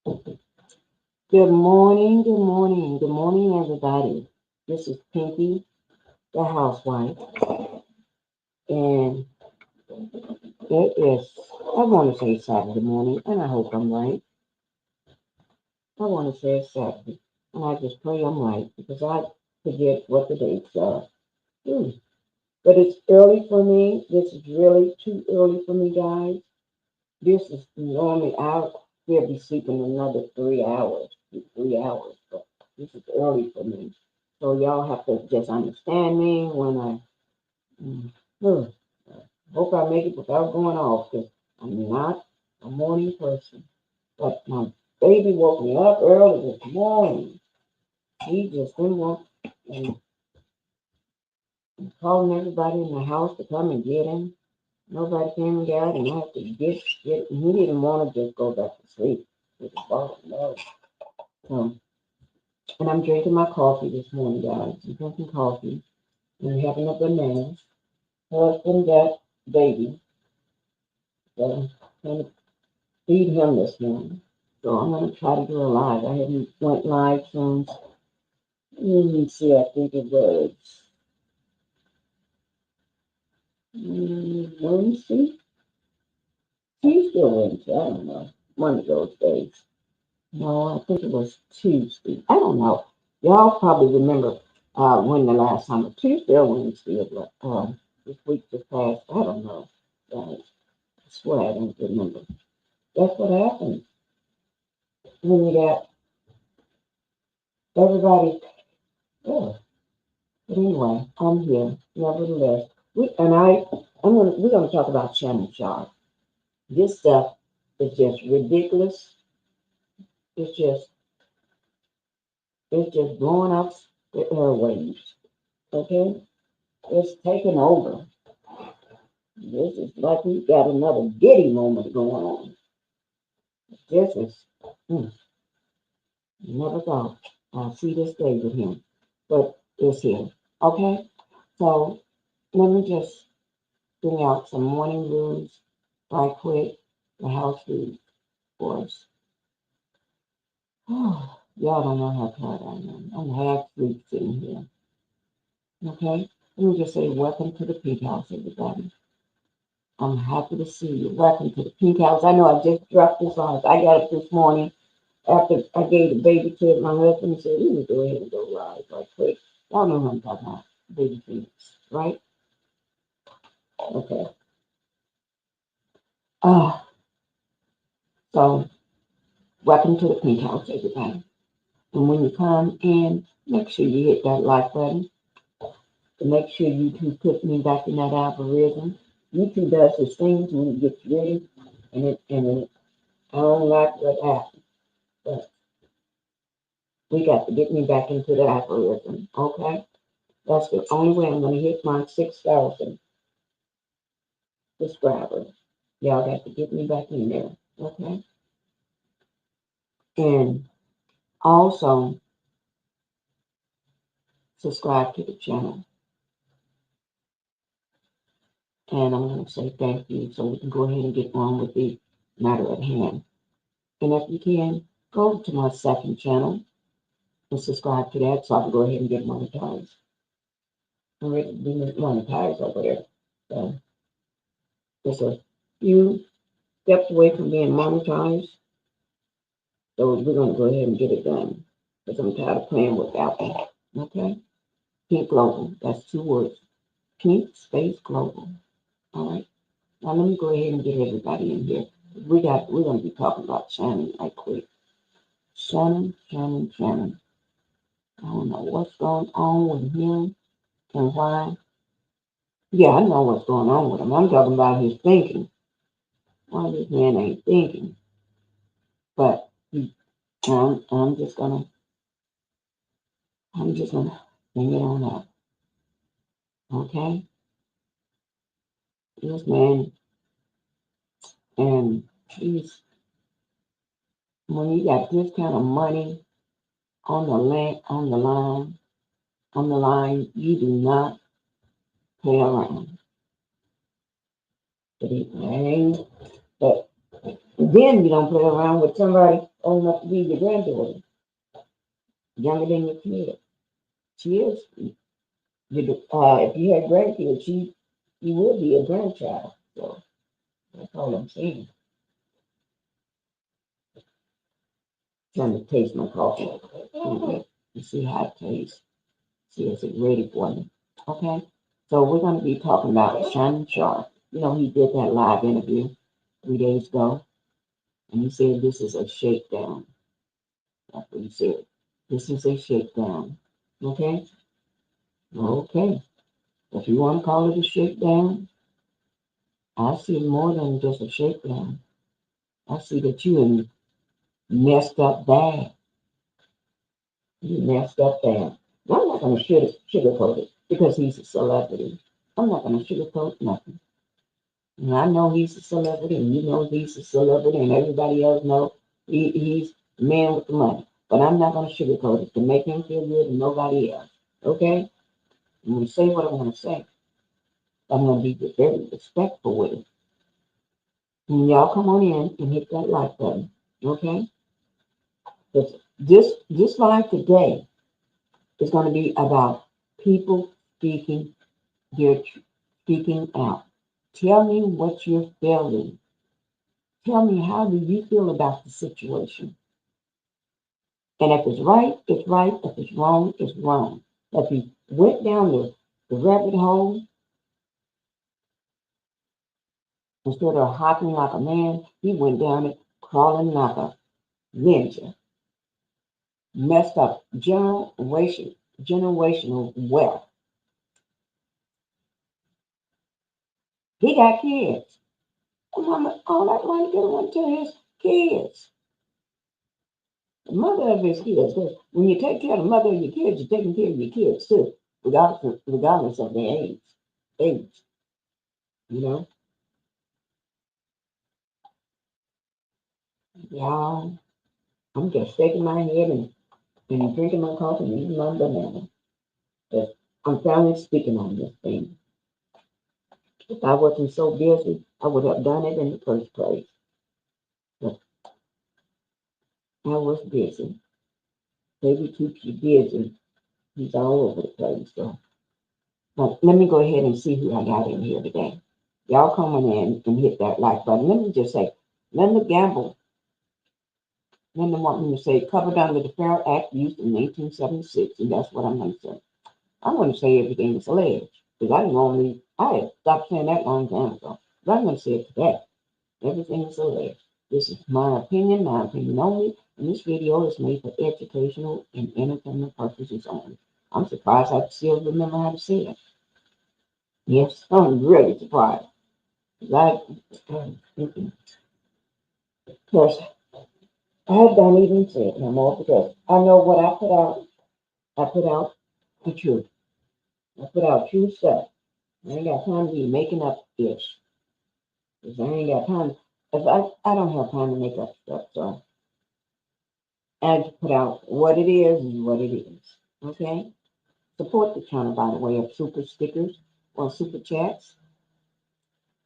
Good morning, everybody. This is Pinkie the Housewife, and it is, I want to say Saturday morning, and I hope I'm right. I want to say it's Saturday, and I just pray I'm right because I forget what the dates are. Hmm. But it's early for me. This is really too early for me, guys. This is normally I'll still be sleeping another 3 hours, 3 hours, but this is early for me. So y'all have to just understand me when mm, hmm, hope I make it without going off because I'm not a morning person. But my baby woke me up early this morning. He just didn't want and calling everybody in the house to come and get him. Nobody came and got him. I had to get he didn't want to just go back to sleep with the bottom. No. So, and I'm drinking my coffee this morning, guys. I'm drinking coffee and having a banana. Husband got baby. So I'm gonna feed him this morning. So I'm gonna try to do a live. I haven't went live since let me see, I think it was Wednesday. Tuesday or Wednesday, I don't know. One of those days. No, I think it was Tuesday. I don't know. Y'all probably remember when the last time was Tuesday or Wednesday of this week just passed. I don't know. I swear I don't remember. That's what happens when you got everybody. Oh, but anyway, I'm here. Nevertheless, we're gonna talk about Shannon Sharpe. This stuff is just ridiculous. It's just it's just blowing up the airwaves. Okay, it's taking over. This is like we've got another Diddy moment going on. This is hmm, never thought I'll see this day with him, but it's here. Okay, so let me just bring out some morning news right quick. The house news for us. Oh, y'all don't know how tired I am. I'm half asleep sitting here. Okay, let me just say welcome to the Pink House, everybody. I'm happy to see you. Welcome to the Pink House. I know I just dropped this on. I got up this morning after I gave the baby to my husband and said, let me go ahead and go live right quick. Y'all know what I'm talking about. Baby Phoenix, right? Okay. Uh, so, welcome to the Pink House, everybody. And when you come in, make sure you hit that like button. And make sure YouTube put me back in that algorithm. YouTube does its things when it gets ready, and I don't like what happened, but we got to get me back into the algorithm, okay? That's the only way I'm going to hit my 6,000 subscribers. Y'all got to get me back in there, okay? And also subscribe to the channel. And I'm going to say thank you so we can go ahead and get on with the matter at hand. And if you can, go to my second channel and subscribe to that so I can go ahead and get monetized. I'm ready to be monetized over there. So it's a few steps away from being monetized. So we're going to go ahead and get it done because I'm tired of playing with Apple. Okay? Pink Global. That's two words. Pink Space Global. All right? Now let me go ahead and get everybody in here. We're going to be talking about Shannon right quick. Shannon. I don't know what's going on with him and why. Yeah, I know what's going on with him. I'm talking about his thinking. Why this man ain't thinking. But I'm just gonna bring it on up. Okay? This man and he's when you got this kind of money on the land on the line, you do not play around. But then you don't play around with somebody old enough to be your granddaughter, younger than your kid. She is. If you had grandkids, she would be a grandchild. So that's all I'm saying. Trying to taste my coffee. And see how it tastes. See if it's ready for me. Okay? So we're going to be talking about Shannon Sharpe. You know, he did that live interview 3 days ago, and he said this is a shakedown. That's what he said. This is a shakedown. Okay? Okay. If you want to call it a shakedown, I see more than just a shakedown. I see that you messed up bad. You messed up bad. Now, I'm not going to sugarcoat it because he's a celebrity. I'm not going to sugarcoat nothing. And I know he's a celebrity, and you know he's a celebrity, and everybody else knows he's the man with the money. But I'm not going to sugarcoat it to make him feel good and nobody else. Okay? I'm going to say what I want to say. I'm going to be very respectful with it. And y'all come on in and hit that like button. Okay? But this live today is going to be about people speaking out. Tell me what you're feeling. Tell me, how do you feel about the situation? And if it's right, it's right. If it's wrong, it's wrong. If he went down the rabbit hole instead of hopping like a man, he went down it crawling like a ninja. Messed up generational wealth. He got kids. Mama, all that money going to his kids. The mother of his kids. 'Cause when you take care of the mother of your kids, you're taking care of your kids too, regardless of their age. Age, you know. Y'all, I'm just shaking my head and drinking my coffee and eating my banana. But I'm finally speaking on this thing. If I wasn't so busy, I would have done it in the first place. But I was busy. Baby keeps you busy. He's all over the place. So, but let me go ahead and see who I got in here today. Y'all coming in and hit that like button. Let me just say, Linda Gamble. Linda want me to say covered under the Fair Act used in 1876, and that's what I'm going to say. I'm going to say everything is alleged because I had stopped saying that long time ago. But I'm going to say it today. Everything is alleged. This is my opinion only, and this video is made for educational and entertainment purposes only. I'm surprised I still remember how to say it. Yes, I'm really surprised. Like, because I don't even say it no more because I know what I put out. I put out the truth. I put out true stuff. I ain't got time to be making up ish. Because I ain't got time. If I don't have time to make up stuff. So I just put out what it is and what it is. Okay? Support the channel by the way of super stickers or super chats.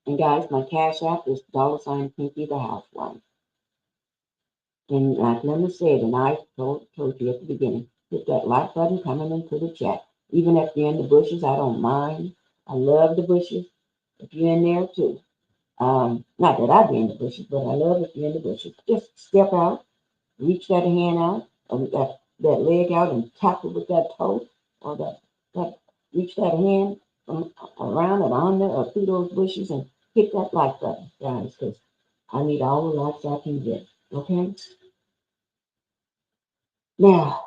And guys, my cash app is $ Pinkie the Housewife. And like Linda said, and I told you at the beginning, hit that like button coming into the chat. Even if you're in the bushes, I don't mind. I love the bushes. If you're in there too. Not that I be in the bushes, but I love if you're in the bushes. Just step out, reach that hand out, or that leg out and tap it with that toe, or that reach that hand around and under or through those bushes and hit that like button, guys, because I need all the likes I can get. Okay? Now,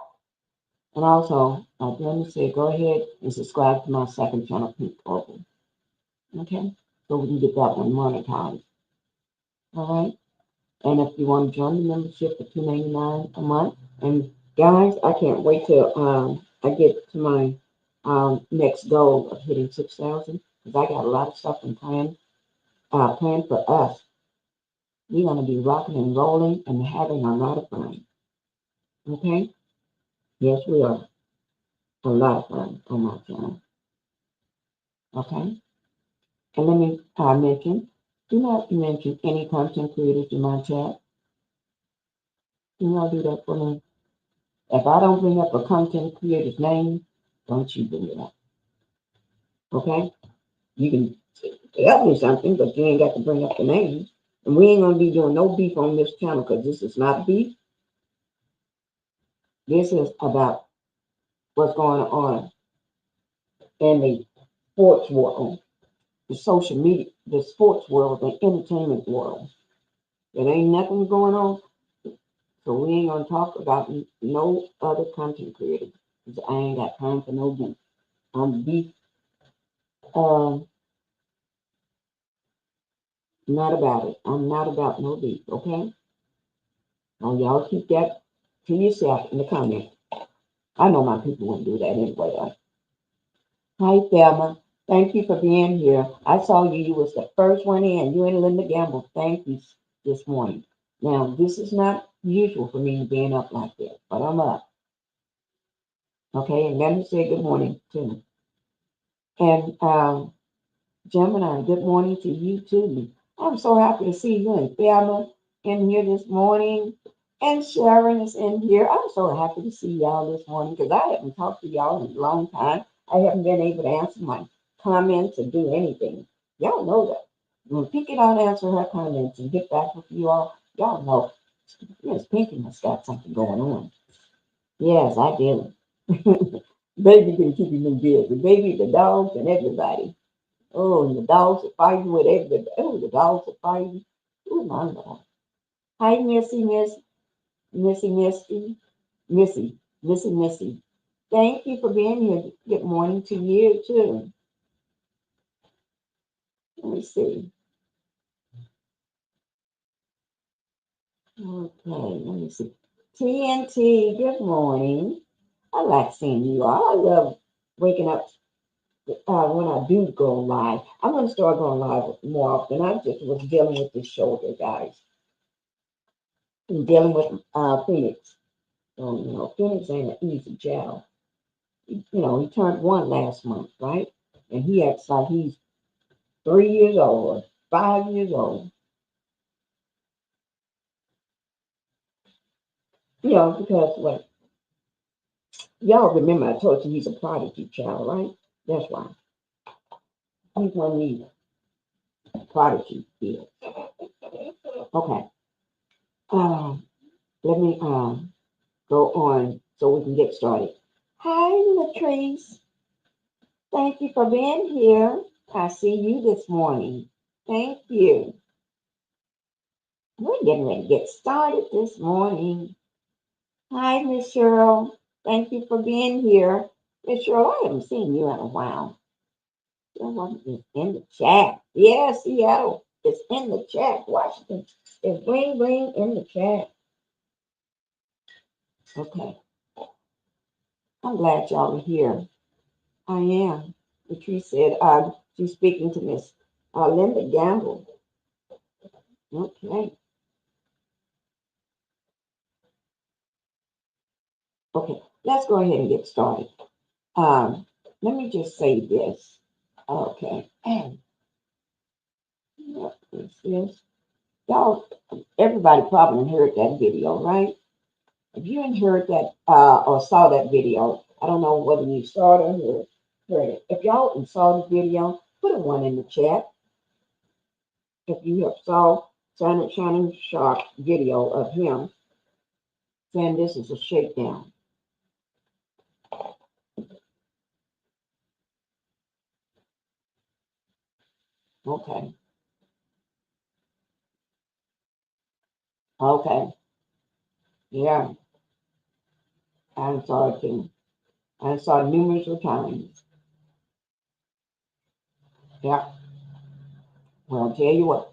and also, let me say, go ahead and subscribe to my second channel, Pink Open. Okay? So we can get that one monetized. All right? And if you want to join the membership for $2.99 a month, and guys, I can't wait till I get to my next goal of hitting 6,000 because I got a lot of stuff in planned for us. We're going to be rocking and rolling and having a lot of fun. Okay? Yes, we are. A lot of fun on my channel. Okay? And let me mention, do not mention any content creators in my chat. Can y'all do that for me? If I don't bring up a content creator's name, don't you bring it up. Okay? You can tell me something, but you ain't got to bring up the name. And we ain't gonna be doing no beef on this channel because this is not beef. This is about what's going on in the sports world, the social media, the sports world, the entertainment world. There ain't nothing going on, so we ain't gonna talk about no other content creators. 'Cause I ain't got time for no beef. I'm beef. Um, not about it. I'm not about no beef. Okay. Now y'all keep that to yourself in the comments. I know my people wouldn't do that anyway. Hi, Thelma. Thank you for being here. I saw you. You was the first one in. You and Linda Gamble. Thank you this morning. Now, this is not usual for me being up like this, but I'm up. Okay, and let me say good morning too. And Gemini, good morning to you too. I'm so happy to see you and Thelma in here this morning. And Sharon is in here. I'm so happy to see y'all this morning because I haven't talked to y'all in a long time. I haven't been able to answer my comments or do anything. Y'all know that. When Pinkie don't answer her comments and get back with you all, y'all know Miss Pinkie must got something going on. Yes, I do. Baby been keeping me busy. Baby, the dogs, and everybody. Oh, and the dogs are fighting with everybody. Oh, the dogs are fighting. Oh, my Lord. Hi, Missy. Thank you for being here. Good morning to you, too. Let me see. Okay, let me see. TNT, good morning. I like seeing you all. I love waking up when I do go live. I'm going to start going live more often. I just was dealing with this shoulder, guys. I'm dealing with Phoenix. Phoenix ain't an easy job. He turned one last month, right? And he acts like he's 3 years old or 5 years old. Because what y'all remember I told you he's a prodigy child, right? That's why. He's one of these prodigy kids. Okay. Let me go on so we can get started. Hi, Latrice. Thank you for being here. I see you this morning. Thank you. We're getting ready to get started this morning. Hi, Miss Cheryl. Thank you for being here. Miss Cheryl, I haven't seen you in a while. Someone is in the chat. Yeah, Seattle is in the chat. Washington is bling in the chat. Okay. I'm glad y'all are here. I am. Patrice said she's speaking to Miss Linda Gamble. Okay. Okay. Let's go ahead and get started. Let me just say this. Okay. What is this? Y'all, everybody probably heard that video, right? If you ain't heard that or saw that video, I don't know whether you saw it or heard it. If y'all saw the video, put a one in the chat. If you have saw Shannon Sharpe video of him saying this is a shakedown. Okay. Okay. Yeah. I saw it too. I saw it numerous times. Yeah. Well, I'll tell you what.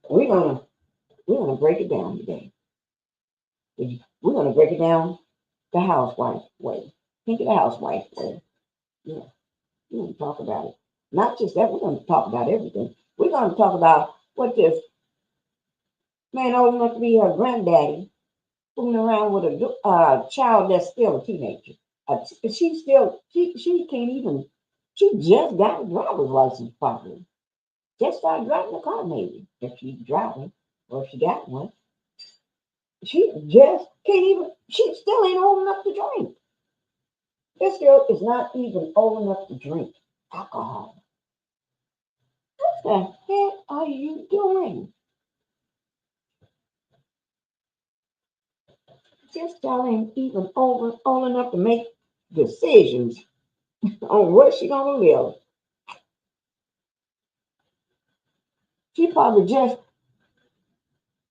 We're gonna we're gonna break it down today. We're gonna break it down the housewife way. Think of the housewife way. Yeah. We're gonna talk about it. Not just that, we're gonna talk about everything. We're gonna talk about what this man old enough to be her granddaddy fooling around with a child that's still a teenager. She can't even. She just got a driver's license probably. Just started driving a car maybe if she's driving or if she got one. She just can't even, she still ain't old enough to drink. This girl is not even old enough to drink alcohol. What the heck are you doing? Just y'all ain't even old enough to make decisions on where she gonna live. She probably just,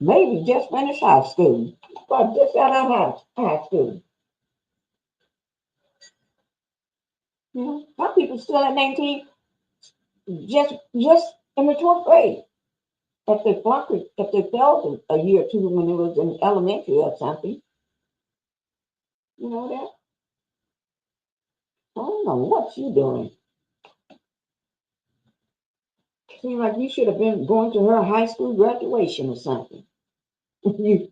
maybe just finished high school. Probably just out of high school. You know, some people still at 19, just in the 12th grade. If they flunked it, if they failed a year or two when it was in elementary or something, you know that? I don't know what you doing. Seems like you should have been going to her high school graduation or something. you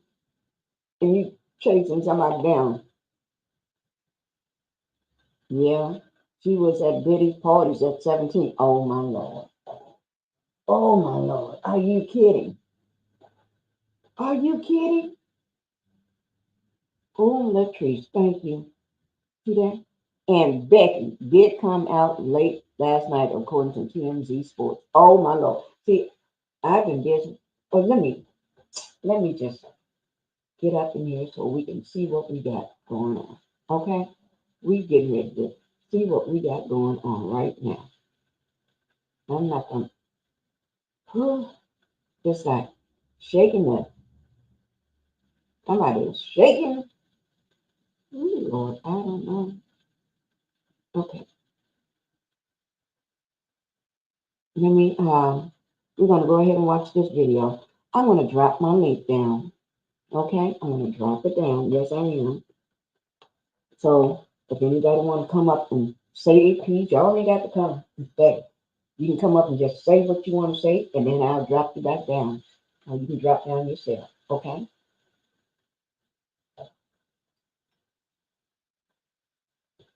and you chasing somebody down. Yeah, she was at Biddy's parties at 17. Oh my lord. Oh my lord. Are you kidding? Are you kidding? Oh, Latrice, thank you. See that? And Becky did come out late last night, according to TMZ Sports. Oh my lord! See, I've been busy. But let me just get up in here so we can see what we got going on. Okay, we get ready to see what we got going on right now. I'm not gonna. Just like shaking the somebody is shaking. Ooh, Lord, I don't know. Okay, let me. We're gonna go ahead and watch this video. I'm gonna drop my link down. Okay, I'm gonna drop it down. Yes, I am. So if anybody want to come up and say a piece, you already got to come and say. You can come up and just say what you want to say, and then I'll drop you back down. Or you can drop down yourself. Okay.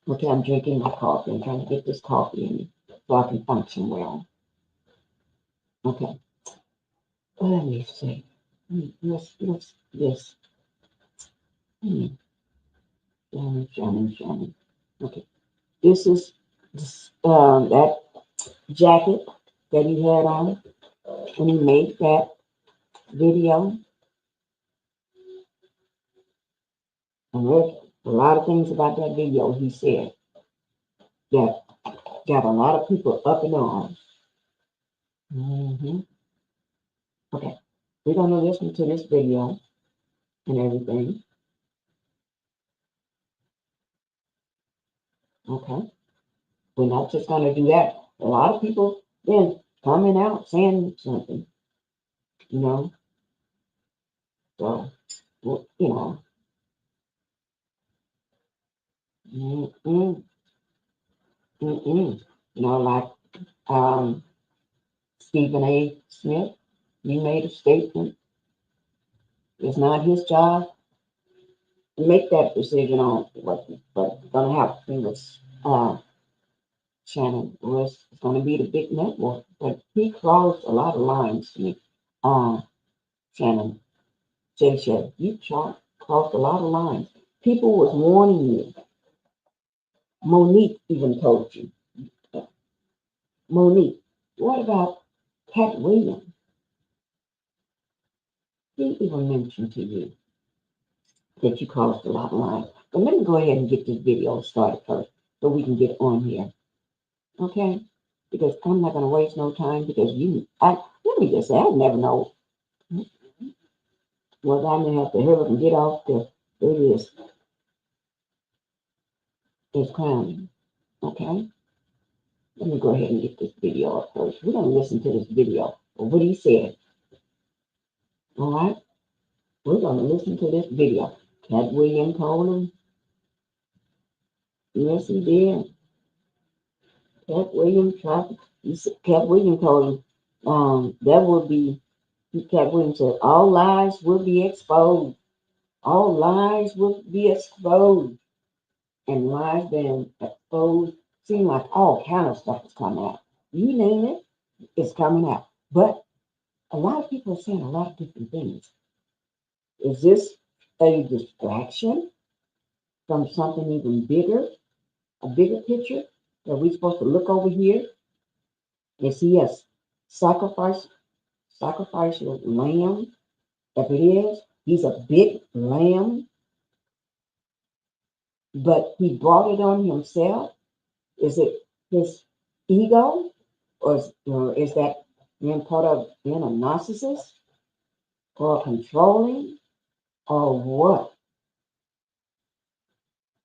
Okay, I'm drinking my coffee. I'm trying to get this coffee in me so I can function well. Okay. Let me see. Let's this. Hmm. Shannon. Okay. This is that jacket that he had on when he made that video. And there's a lot of things about that video he said that got a lot of people up in arms. Okay, we're going to listen to this video and everything. Okay, we're not just going to do that. A lot of people then coming out saying something, you know. So, well, mm, mm, like um, Stephen A. Smith, he made a statement. It's not his job to make that decision on what's going to happen with Shannon. It's going to be the big network, but he crossed a lot of lines to me. Shannon, Jay, you crossed a lot of lines. People was warning you. Monique even told you. Monique, what about Cat Williams? He even mentioned to you that you crossed a lot of lines. But let me go ahead and get this video started first so we can get on here. Okay? Because I'm not going to waste no time because let me just say, I never know. Well, I may have to hurry up and get off the it is clowning. Okay? Let me go ahead and get this video up first. We're going to listen to this video of what he said. All right? We're going to listen to this video. Cat Williams told him. Yes, he did. Cat Williams tried. Cat Williams told him that would be. Cat Williams said all lies will be exposed. All lies will be exposed. And lies being exposed seem like all kind of stuff is coming out. You name it, it's coming out. But a lot of people are saying a lot of different things. Is this a distraction from something even bigger, a bigger picture that we're supposed to look over here? Is he a sacrifice, sacrificial lamb? If it is, he's a big lamb, but he brought it on himself. Is it his ego, or is that being part of being a narcissist or controlling or what?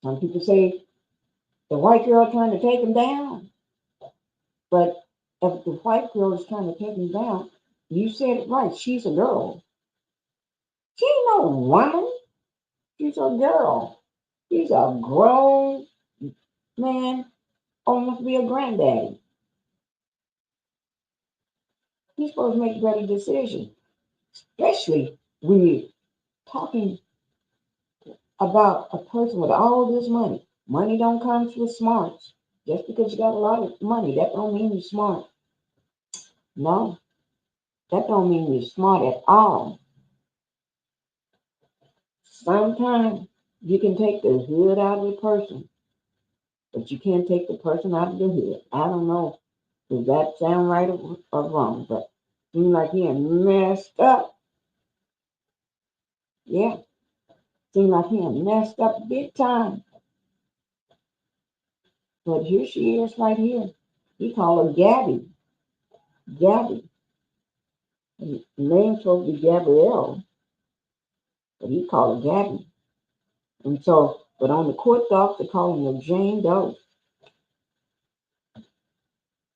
Some people say the white girl trying to take him down, but if the white girl is trying to take him down, you said it right. She's a girl. She ain't no woman. She's a girl. She's a grown man, almost be a granddaddy. He's supposed to make better decisions, especially when you're talking about a person with all this money. Money don't come with smarts. Just because you got a lot of money, that don't mean you're smart. No, that don't mean you're smart at all. Sometimes you can take the hood out of the person, but you can't take the person out of the hood. I don't know, does that sound right or wrong, but seems like he ain't messed up. Yeah, seems like he ain't messed up big time. But here she is right here. He called her Gabby. Gabby. The name's supposed to be Gabrielle, but he called her Gabby. And so, but on the court docs, they're calling her Jane Doe.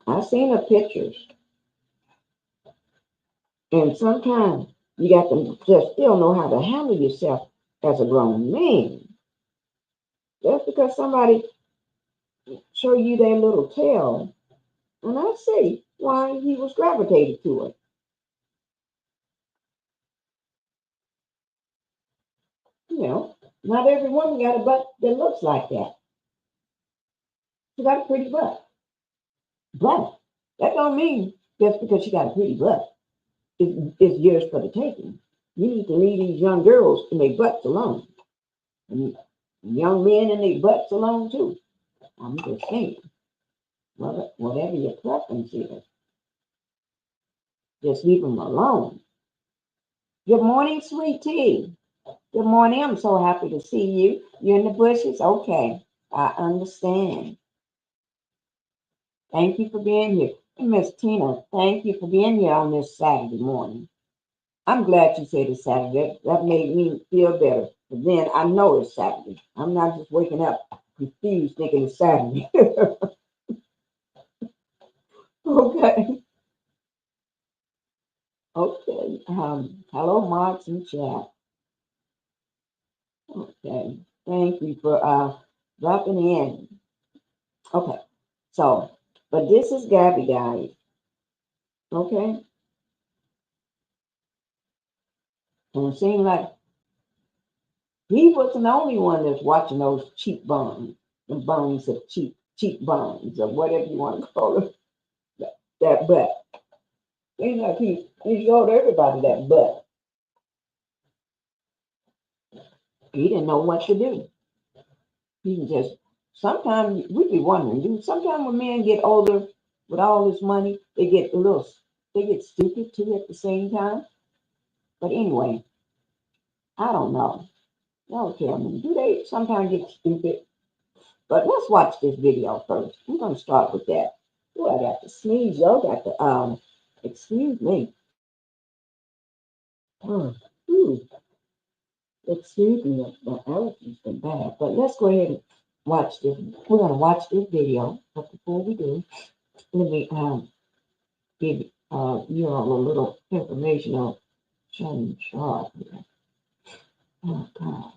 I've seen her pictures. And sometimes you got to just still know how to handle yourself as a grown man. Just because somebody show you their little tail, and I see why he was gravitated to it. You know, not every woman got a butt that looks like that. She got a pretty butt. But that don't mean just because she got a pretty butt, it's yours for the taking. You need to leave these young girls and their butts alone. And young men and their butts alone too. I'm just saying, whatever your preference is, just leave them alone. Good morning, sweet tea. Good morning. I'm so happy to see you. You're in the bushes? Okay. I understand. Thank you for being here. And Miss Tina, thank you for being here on this Saturday morning. I'm glad you said it's Saturday. That made me feel better. But then I know it's Saturday. I'm not just waking up confused thinking it's Saturday. Okay. Okay. Hello, Marks and chat. Okay. Thank you for dropping in. Okay. So, but this is Gabby, guys. Okay. And it seems like he wasn't the only one that's watching those cheap bones, the bones of cheap bones, or whatever you want to call it. That butt. Seems like he showed everybody that butt. He didn't know what to do. He just sometimes we be wondering, do sometimes when men get older with all this money, they get stupid too at the same time. But anyway, I don't know. Y'all tell me, do they sometimes get stupid? But let's watch this video first. I'm gonna start with that. Oh, I got to sneeze, y'all got to excuse me. Oh, excuse me, the allergies been bad. But let's go ahead and watch this. We're gonna watch this video. But before we do, let me give you all a little information on Shannon Sharpe here. Oh gosh,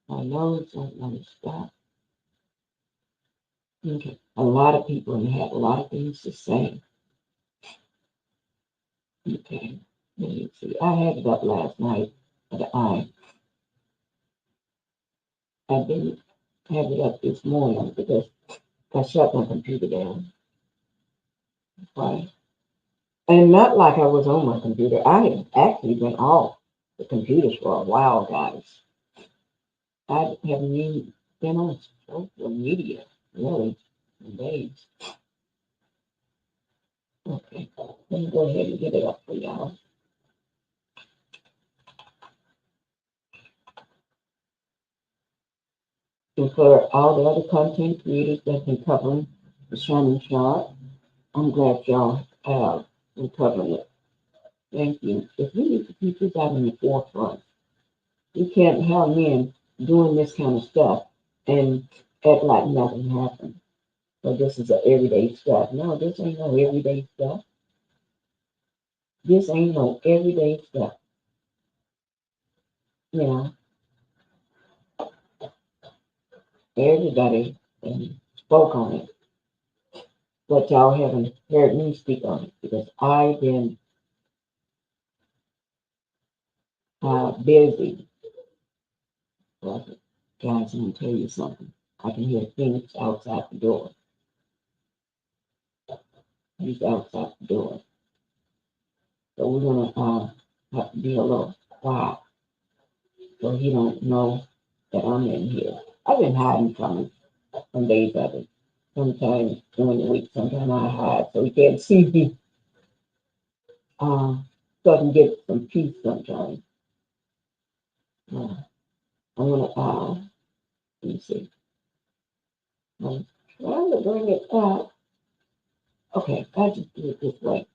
my nose don't want to stop. Okay, a lot of people and have a lot of things to say. Okay, let me see. I had it up last night, but I didn't have it up this morning because I shut my computer down. Right. And not like I was on my computer. I had actually been off the computers for a while, guys. I haven't even been on social media really in days. Okay, let me go ahead and get it up for y'all. And for all the other content creators that have been covering the Shannon Sharpe, I'm glad y'all have been covering it. Thank you. If we need to keep this out in the forefront, you can't have men doing this kind of stuff and act like nothing happened. So this is a everyday stuff. No, this ain't no everyday stuff. This ain't no everyday stuff. You know, everybody spoke on it, but y'all haven't heard me speak on it because I've been busy. But guys, I'm gonna tell you something. I can hear things outside the door. He's outside the door. So we're gonna have to be a little quiet so he don't know that I'm in here. I've been hiding from him some days of it. Sometimes during the week, sometimes I hide so he can't see me. So I can get some peace sometimes. I'm gonna let me see. I'm trying to bring it up. Okay, I just do it this way.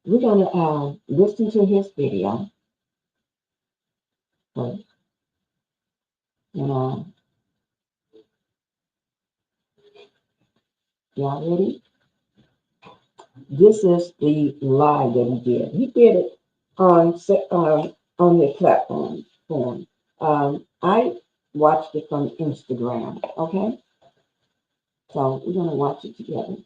We're gonna listen to his video first. And y'all ready? This is the live that he did. He did it on his platform form. I watched it from Instagram. Okay, so we're gonna watch it together.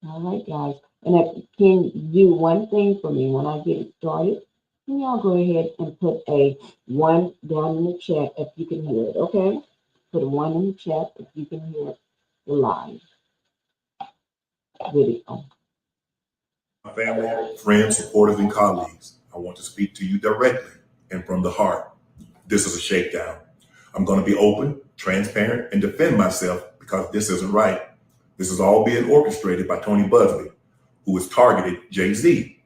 All right, guys. And if can do one thing for me when I get it started, can y'all go ahead and put a one down in the chat if you can hear it? Okay, put a one in the chat if you can hear it, the live video. Family, friends, supporters, and colleagues, I want to speak to you directly and from the heart. This is a shakedown. I'm going to be open, transparent, and defend myself because this isn't right. This is all being orchestrated by Tony Busby, who has targeted Jay-Z.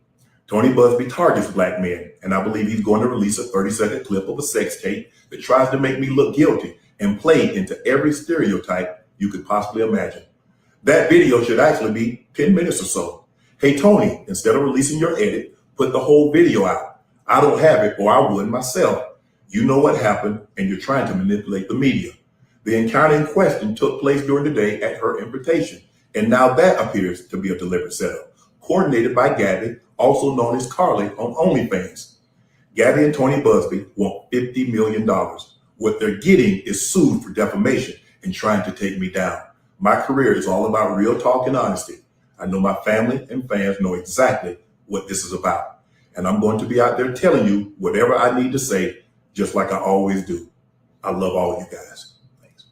Tony Busby targets black men, and I believe he's going to release a 30-second clip of a sex tape that tries to make me look guilty and play into every stereotype you could possibly imagine. That video should actually be 10 minutes or so. Hey, Tony, instead of releasing your edit, put the whole video out. I don't have it, or I would myself. You know what happened, and you're trying to manipulate the media. The encounter in question took place during the day at her invitation, and now that appears to be a deliberate setup, coordinated by Gabby, also known as Carly on OnlyFans. Gabby and Tony Busby want $50 million. What they're getting is sued for defamation and trying to take me down. My career is all about real talk and honesty. I know my family and fans know exactly what this is about. And I'm going to be out there telling you whatever I need to say, just like I always do. I love all you guys. Thanks.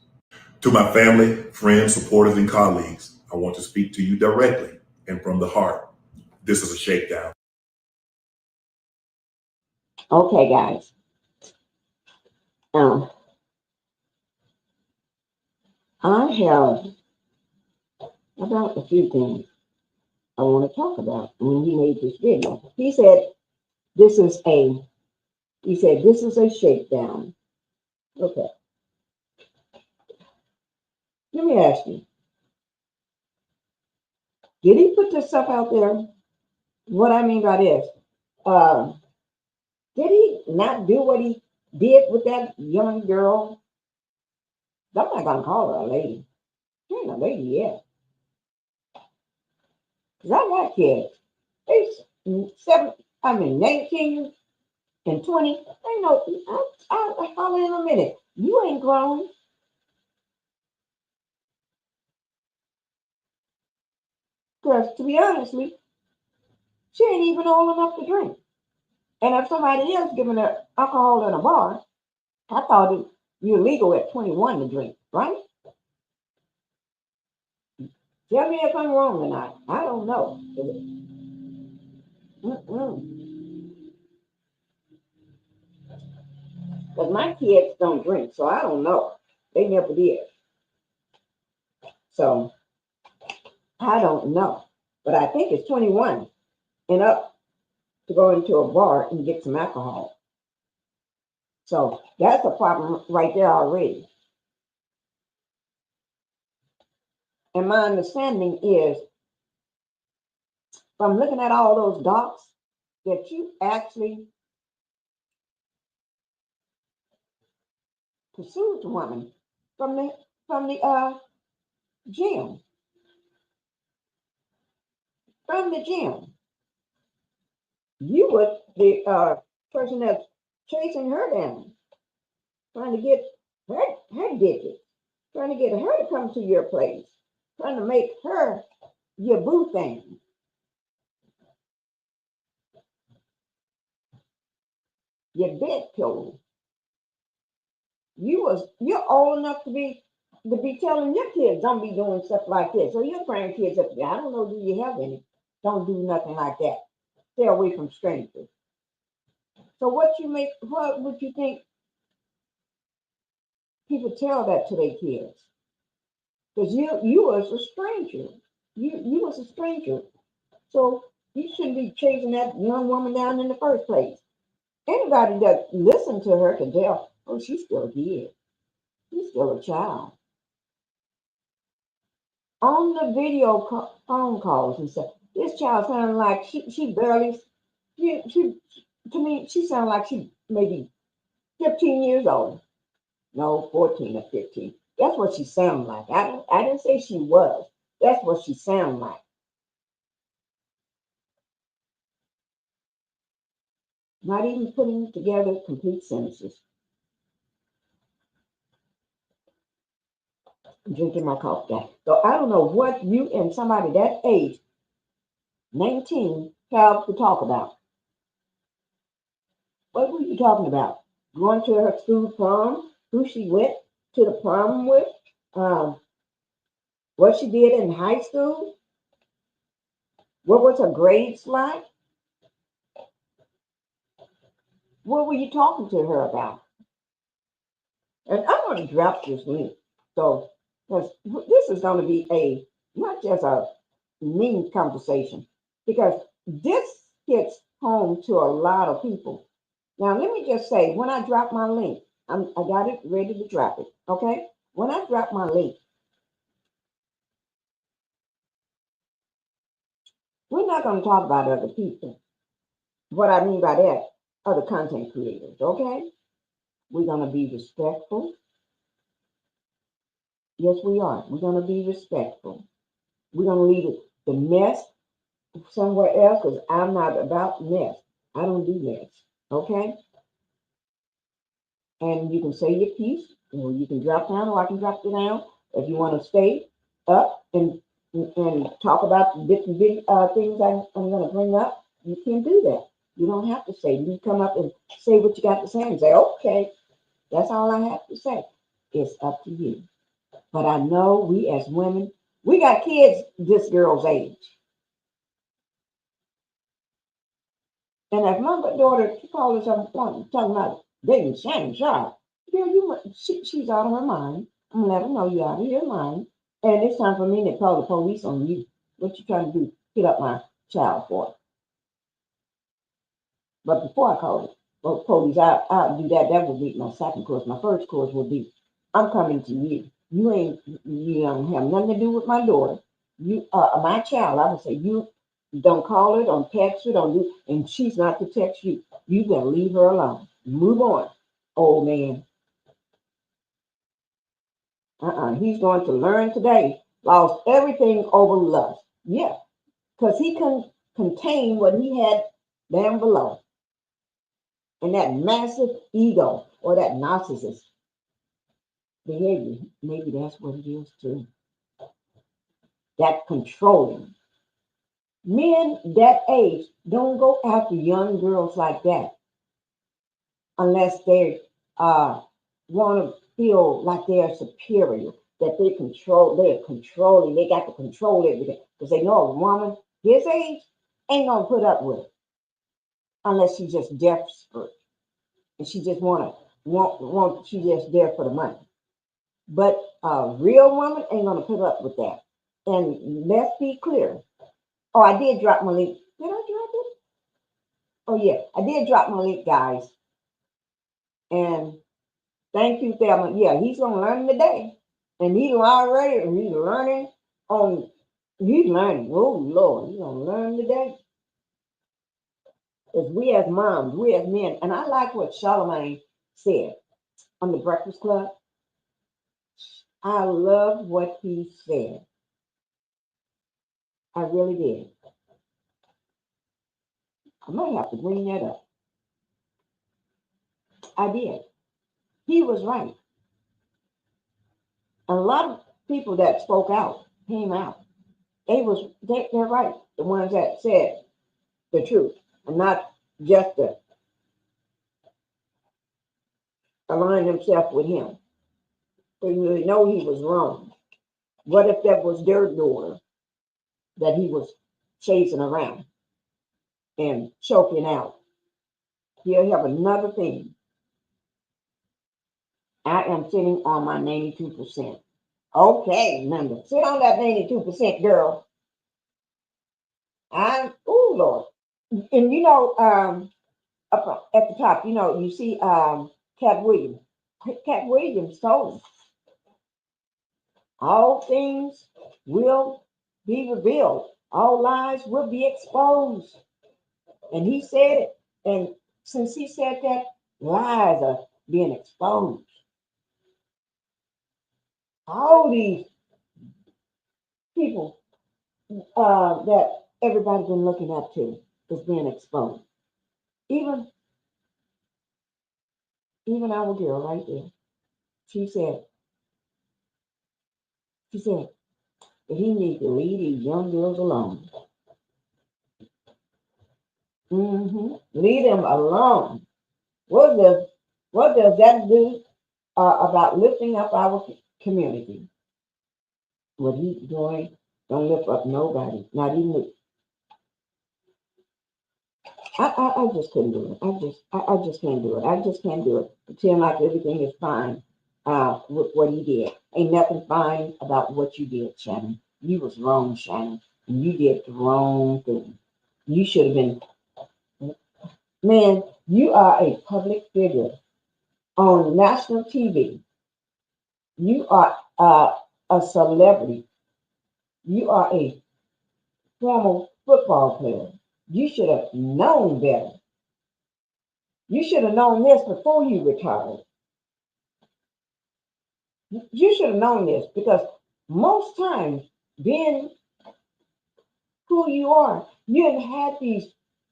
To my family, friends, supporters, and colleagues, I want to speak to you directly and from the heart. This is a shakedown. Okay, guys. I have about a few things I want to talk about when he made this video. He said this is a shakedown. Okay. Let me ask you, did he put this stuff out there? What I mean by this, did he not do what he did with that young girl? I'm not gonna call her a lady. She ain't a lady yet. Cause I got kids. They 19 and 20. Ain't no, I'll holler in a minute. You ain't grown. Because to be honest with you, she ain't even old enough to drink. And if somebody else giving her alcohol in a bar, I thought you're legal at 21 to drink, right? Tell me if I'm wrong or not. I don't know. But my kids don't drink, so I don't know. They never did. So I don't know. But I think it's 21 and up to go into a bar and get some alcohol. So that's a problem right there already. And my understanding is, from looking at all those docs, that you actually pursued the woman from the gym. From the gym. You were the person that's chasing her down, trying to get her digits, trying to get her to come to your place, trying to make her your boo thing. Your bed pillow. You're old enough to be telling your kids don't be doing stuff like this. So your grandkids up there, I don't know, do you have any? Don't do nothing like that. Stay away from strangers. So what would you think people tell that to their kids? Because you was a stranger. You was a stranger. So you shouldn't be chasing that young woman down in the first place. Anybody that listened to her can tell, oh, she's still a kid. She's still a child. On the phone calls and stuff, this child sounded like she barely, to me, she sounded like she maybe 15 years old. No, 14 or 15. That's what she sounded like. I didn't say she was. That's what she sounded like. Not even putting together complete sentences. I'm drinking my coffee guy. So I don't know what you and somebody that age, 19, have to talk about. What were you talking about? Going to her school prom? Who she went to the prom with? What she did in high school? What was her grades like? What were you talking to her about? And I'm going to drop this link. So, because this is going to be not just a mean conversation, because this hits home to a lot of people. Now, let me just say, when I drop my link, I got it ready to drop it, okay? When I drop my link, we're not going to talk about other people. What I mean by that, other content creators, okay? We're going to be respectful. Yes, we are. We're going to be respectful. We're going to leave the mess somewhere else, because I'm not about mess. I don't do mess, okay? And you can say your piece, or you can drop down, or I can drop you down. If you want to stay up and talk about the different things I'm going to bring up, you can do that. You don't have to say. You come up and say what you got to say and say, okay, that's all I have to say. It's up to you. But I know we as women, we got kids this girl's age. And if my daughter, she called herself talking about dating Shannon Sharpe, girl, she's out of her mind. I'm gonna let her know you're out of your mind. And it's time for me to call the police on you. What you trying to do? Hit up my child for? But before I call the police, I'll do that. That would be my second course. My first course would be, I'm coming to you. You don't have nothing to do with my daughter. My child. I would say you don't call her, don't text her, don't do, and she's not to text you. You better leave her alone. Move on, old man. He's going to learn today. Lost everything over lust. Yeah, because he couldn't contain what he had down below. And that massive ego or that narcissist behavior, maybe that's what it is too. That controlling. Men that age don't go after young girls like that unless they want to feel like they're superior, that they're controlling, they got to control everything. Because they know a woman his age ain't gonna put up with it unless she's just desperate and she just wanna want she just there for the money. But a real woman ain't gonna put up with that. And let's be clear. Oh, I did drop my link. Did I drop it? Oh yeah, I did drop my link, guys. And thank you, Thelma. Yeah, he's gonna learn today. And he's learning on he's learning. Oh Lord, he's gonna learn today. As we as moms, we as men, and I like what Charlamagne said on the Breakfast Club. I love what he said. I really did. I might have to bring that up. I did. He was right. A lot of people that spoke out came out. They're right. The ones that said the truth, and not just to align themselves with him. Because they know he was wrong. What if that was their daughter that he was chasing around and choking out? He'll have another thing. I am sitting on my 92%. Okay, Linda, sit on that 92%, girl. Oh Lord. And up at the top, you see Cat Williams. Cat Williams told him, all things will be revealed. All lies will be exposed. And he said it. And since he said that, lies are being exposed. All these people that everybody's been looking up to is being exposed. Even our girl right there. She said that he needs to leave these young girls alone. Leave them alone. What does that do about lifting up our community? What he's doing don't lift up nobody, not even me. I just couldn't do it. I just can't do it. I just can't do it. Pretend like everything is fine with what he did. Ain't nothing fine about what you did, Shannon. You was wrong, Shannon. And you did the wrong thing. You should have been, man, you are a public figure on national TV. You are a celebrity. You are a former football player. You should have known better. You should have known this before you retired. You should have known this because most times, being who you are, you have had these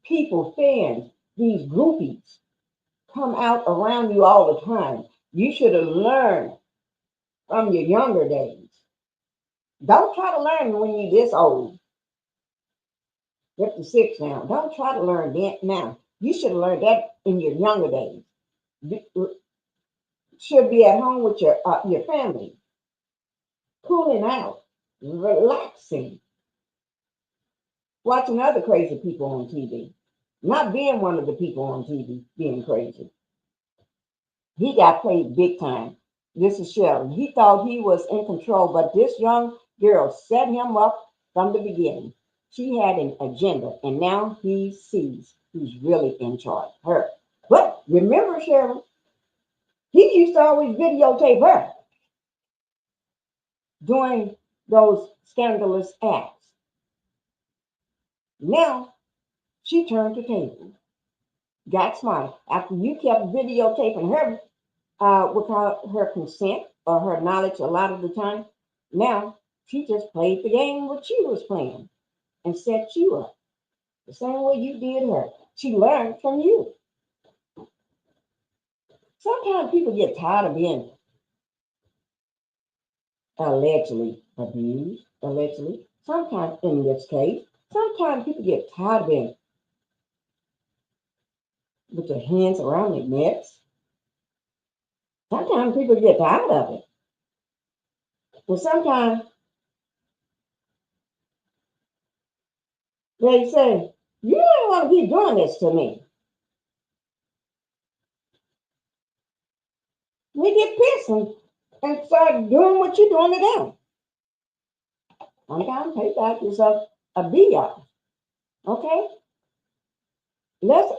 people, fans, these groupies come out around you all the time. You should have learned from your younger days. Don't try to learn when you're this old. 56 now. Don't try to learn that now. You should have learned that in your younger days. Should be at home with your family, cooling out, relaxing, watching other crazy people on TV, not being one of the people on TV being crazy. He got played big time. This is Shelley. He thought he was in control, but this young girl set him up from the beginning. She had an agenda, and now he sees who's really in charge, her. But remember, Cheryl, he used to always videotape her doing those scandalous acts. Now she turned the table, got smart. After you kept videotaping her without her consent or her knowledge a lot of the time, now she just played the game what she was playing and set you up the same way you did her. She learned from you. Sometimes people get tired of being allegedly abused, allegedly. Sometimes, in this case, sometimes people get tired of being with their hands around their necks. Sometimes people get tired of it. But sometimes they say, you don't want to keep doing this to me. We get pissed and start doing what you're doing to them. Sometimes payback is a BS. Okay? Let's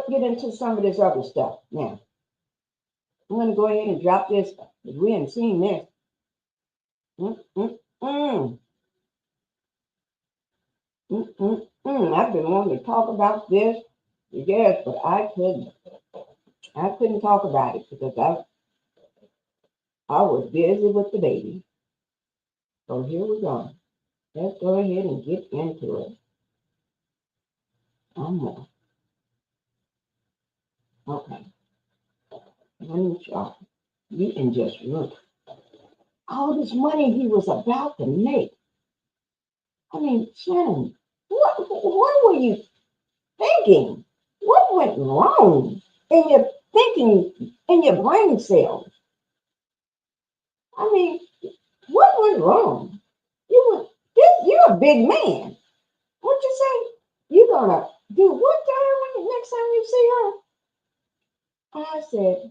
get into some of this other stuff now. I'm going to go ahead and drop this because we haven't seen this. I've been wanting to talk about this, yes, but I couldn't. I couldn't talk about it because I was busy with the baby. So here we go. Let's go ahead and get into it. Okay. Shannon Sharpe. You can just look. All this money he was about to make. I mean, Shannon, what were you thinking? What went wrong in your thinking, in your brain cells? I mean, what went wrong? You're a big man. What you say? You gonna do what to her when next time you see her? I said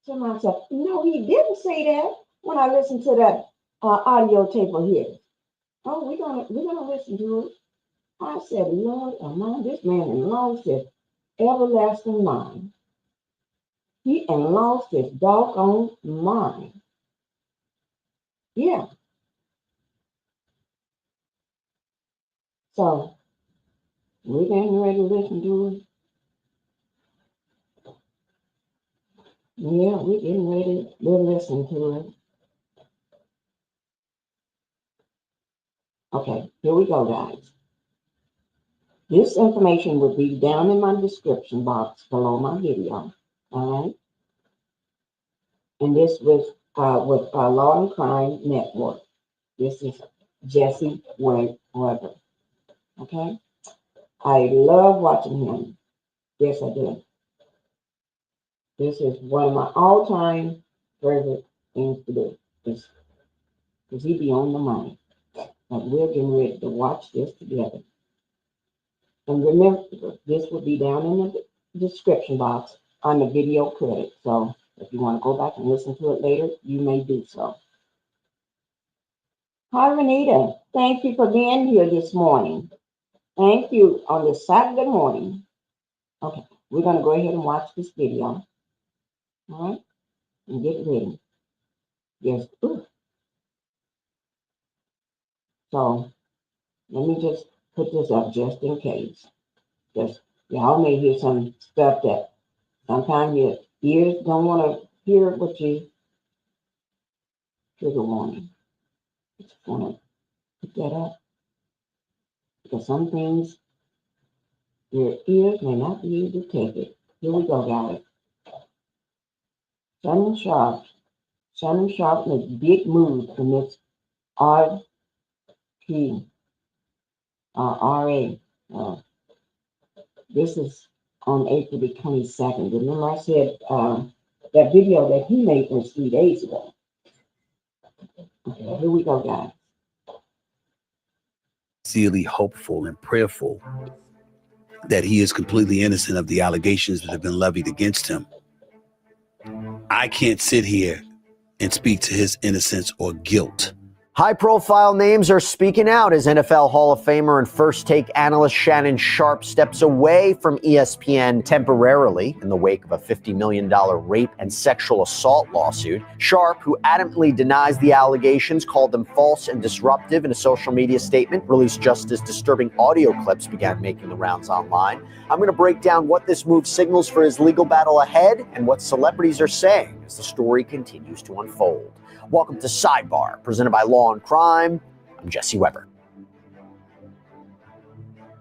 to myself, no, he didn't say that when I listened to that audio tape of his. Oh, we're gonna listen to it. I said, Lord, among this man and lost his everlasting mind. He and lost his doggone mind. Yeah. So we're getting ready to listen to it. Yeah, we're getting ready to listen to it. Okay, here we go, guys. This information will be down in my description box below my video. All right. And this was with Law&Crime Network. This is Jesse Weber. Okay. I love watching him. Yes, I do. This is one of my all-time favorite things to do. Because he be on the money. But we're getting ready to watch this together. And remember, this will be down in the description box on the video credit. So if you want to go back and listen to it later, you may do so. Hi, Renita. Thank you for being here this morning. Thank you on this Saturday morning. Okay, we're going to go ahead and watch this video. All right, and get ready. Yes. Ooh. So let me just put this up just in case. Just y'all may hear some stuff that sometimes your ears don't want to hear what you trigger warning. Just want to put that up because some things your ears may not be able to take it. Here we go, guys. Shannon Sharpe makes big moves in this RA. This is on April the 22nd. Remember I said that video that he made was 3 days ago. Okay, here we go, guys. Sincerely hopeful and prayerful that he is completely innocent of the allegations that have been levied against him. I can't sit here and speak to his innocence or guilt. High-profile names are speaking out as NFL Hall of Famer and First Take analyst Shannon Sharpe steps away from ESPN temporarily in the wake of a $50 million rape and sexual assault lawsuit. Sharpe, who adamantly denies the allegations, called them false and disruptive in a social media statement released just as disturbing audio clips began making the rounds online. I'm going to break down what this move signals for his legal battle ahead and what celebrities are saying as the story continues to unfold. Welcome to Sidebar, presented by Law&Crime. I'm Jesse Weber.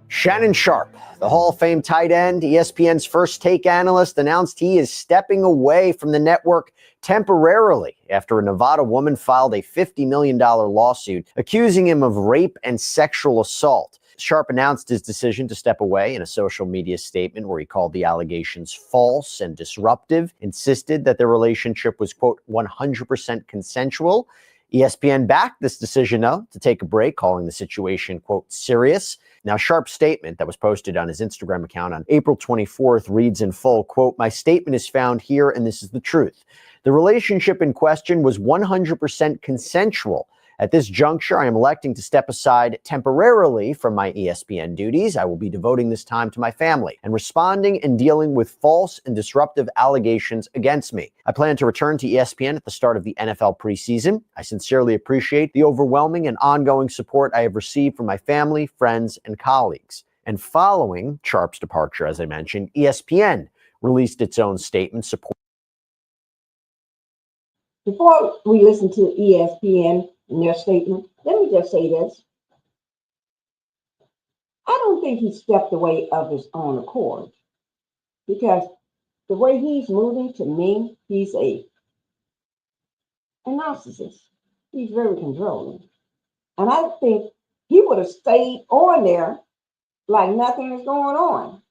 Shannon Sharpe, the Hall of Fame tight end, ESPN's First Take analyst, announced he is stepping away from the network temporarily after a Nevada woman filed a $50 million lawsuit accusing him of rape and sexual assault. Sharpe announced his decision to step away in a social media statement where he called the allegations false and disruptive, insisted that their relationship was, quote, 100% consensual, ESPN backed this decision, though, to take a break, calling the situation, quote, serious. Now, Sharpe's statement that was posted on his Instagram account on April 24th reads in full, quote, my statement is found here, and this is the truth. The relationship in question was 100% consensual. At this juncture, I am electing to step aside temporarily from my ESPN duties. I will be devoting this time to my family and responding and dealing with false and disruptive allegations against me. I plan to return to ESPN at the start of the NFL preseason. I sincerely appreciate the overwhelming and ongoing support I have received from my family, friends, and colleagues. And following Sharpe's departure, as I mentioned, ESPN released its own statement supporting. Before we listen to ESPN and their statement, let me just say this. I don't think he stepped away of his own accord, because the way he's moving, to me, he's a narcissist. He's very controlling. And I think he would have stayed on there like nothing is going on.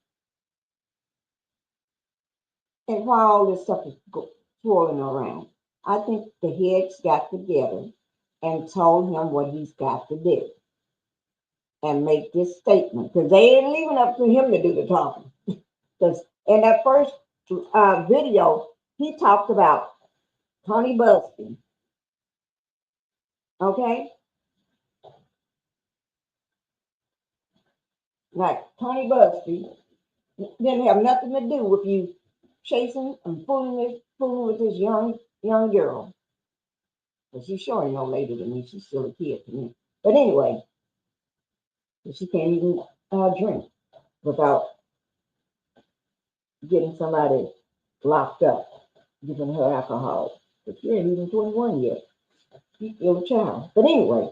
And while all this stuff is swirling around, I think the heads got together and told him what he's got to do and make this statement, because they ain't leaving up to him to do the talking. Because in that first video, he talked about Tony Busby. Okay? Like Tony Busby didn't have nothing to do with you chasing and fooling with this young girl. But she's sure no later than me. She's still a kid to me. But anyway, she can't even drink without getting somebody locked up, giving her alcohol. But she ain't even 21 yet. She's still a child. But anyway,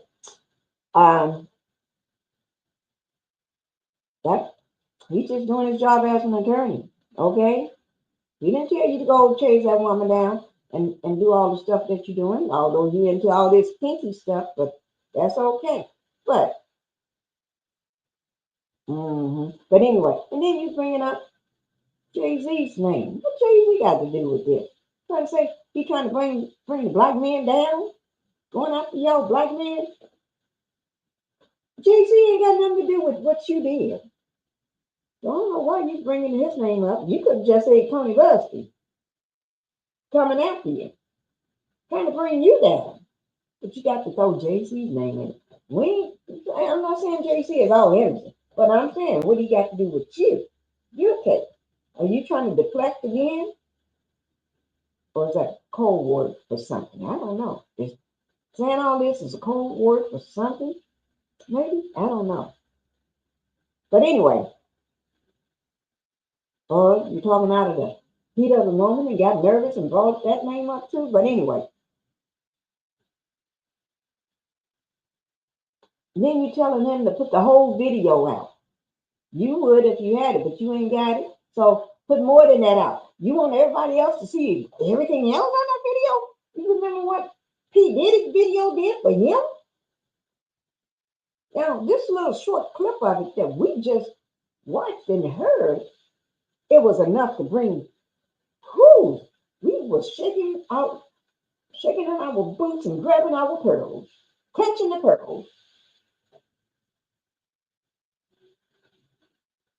that he's just doing his job as an attorney. Okay? He didn't tell you to go chase that woman down and do all the stuff that you're doing, although you're into all this Pinkie stuff, but that's okay. But anyway, and then you bringing up Jay-Z's name. What Jay-Z got to do with this? Trying to say he trying to bring the black man down, going after your black man. Jay-Z ain't got nothing to do with what you did. So I don't know why you bringing his name up. You could just say Tony Busby coming after you, trying to bring you down. But you got to throw Jay-Z's name in it. I'm not saying Jay-Z is all innocent, but I'm saying, what do you got to do with you? Your case. Are you trying to deflect again? Or is that a code word for something? I don't know. Is saying all this is a code word for something? Maybe? I don't know. But anyway, or you're talking out of the heat of the moment and got nervous and brought that name up too. But anyway, then you're telling him to put the whole video out. You would if you had it, but you ain't got it. So put more than that out. You want everybody else to see everything else on that video? You remember what P. Diddy's video did for him? Now, this little short clip of it that we just watched and heard, it was enough to bring, we were shaking in our boots and grabbing our pearls, clutching the pearls.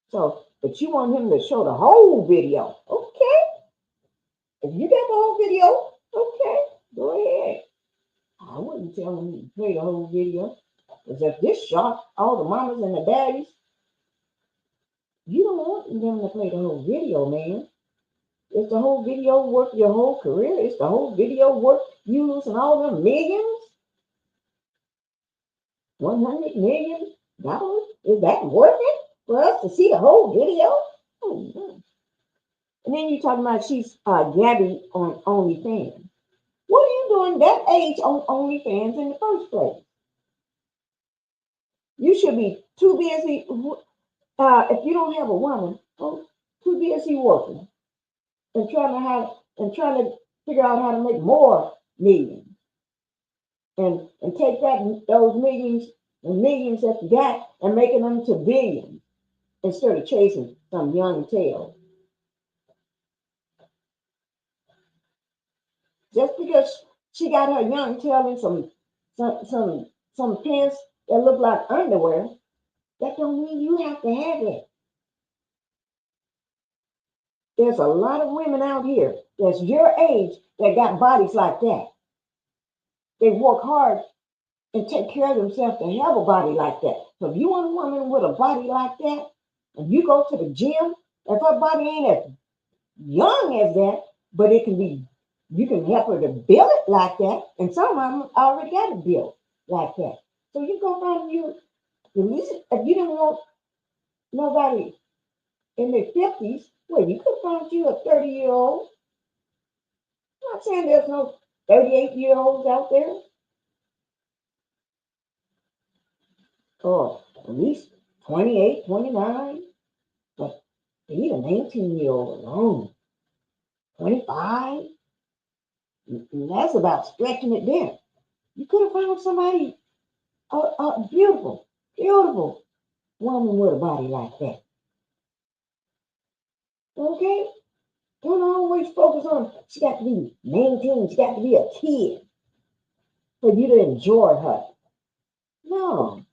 So, but you want him to show the whole video. Okay. If you got the whole video, okay, go ahead. I wouldn't tell him to play the whole video. Because if this shocked all the mamas and the daddies, you don't want them to play the whole video, man. Is the whole video worth your whole career? Is the whole video worth you losing all them millions? $100 million? Is that worth it for us to see the whole video? Oh, no. And then you talking about she's Gabby on OnlyFans. What are you doing that age on OnlyFans in the first place? You should be too busy. If you don't have a woman, too busy working and trying to figure out how to make more millions and take those millions and millions that you got and making them to billions instead of chasing some young tail. Just because she got her young tail in some some pants that look like underwear, that don't mean you have to have it. There's a lot of women out here that's your age that got bodies like that. They work hard and take care of themselves to have a body like that. So if you want a woman with a body like that, and you go to the gym, if her body ain't as young as that, but it can be, you can help her to build it like that, and some of them already got it built like that. So you go find you, at least if you didn't want nobody in their 50s, well, you could find you a 30-year-old. I'm not saying there's no 38-year-olds out there. Or at least 28, 29. But even 18-year-old alone, 25, and that's about stretching it there. You could have found somebody, a beautiful, beautiful woman with a body like that. Okay? Don't always focus on, she got to be 19, she got to be a kid for you to enjoy her. No.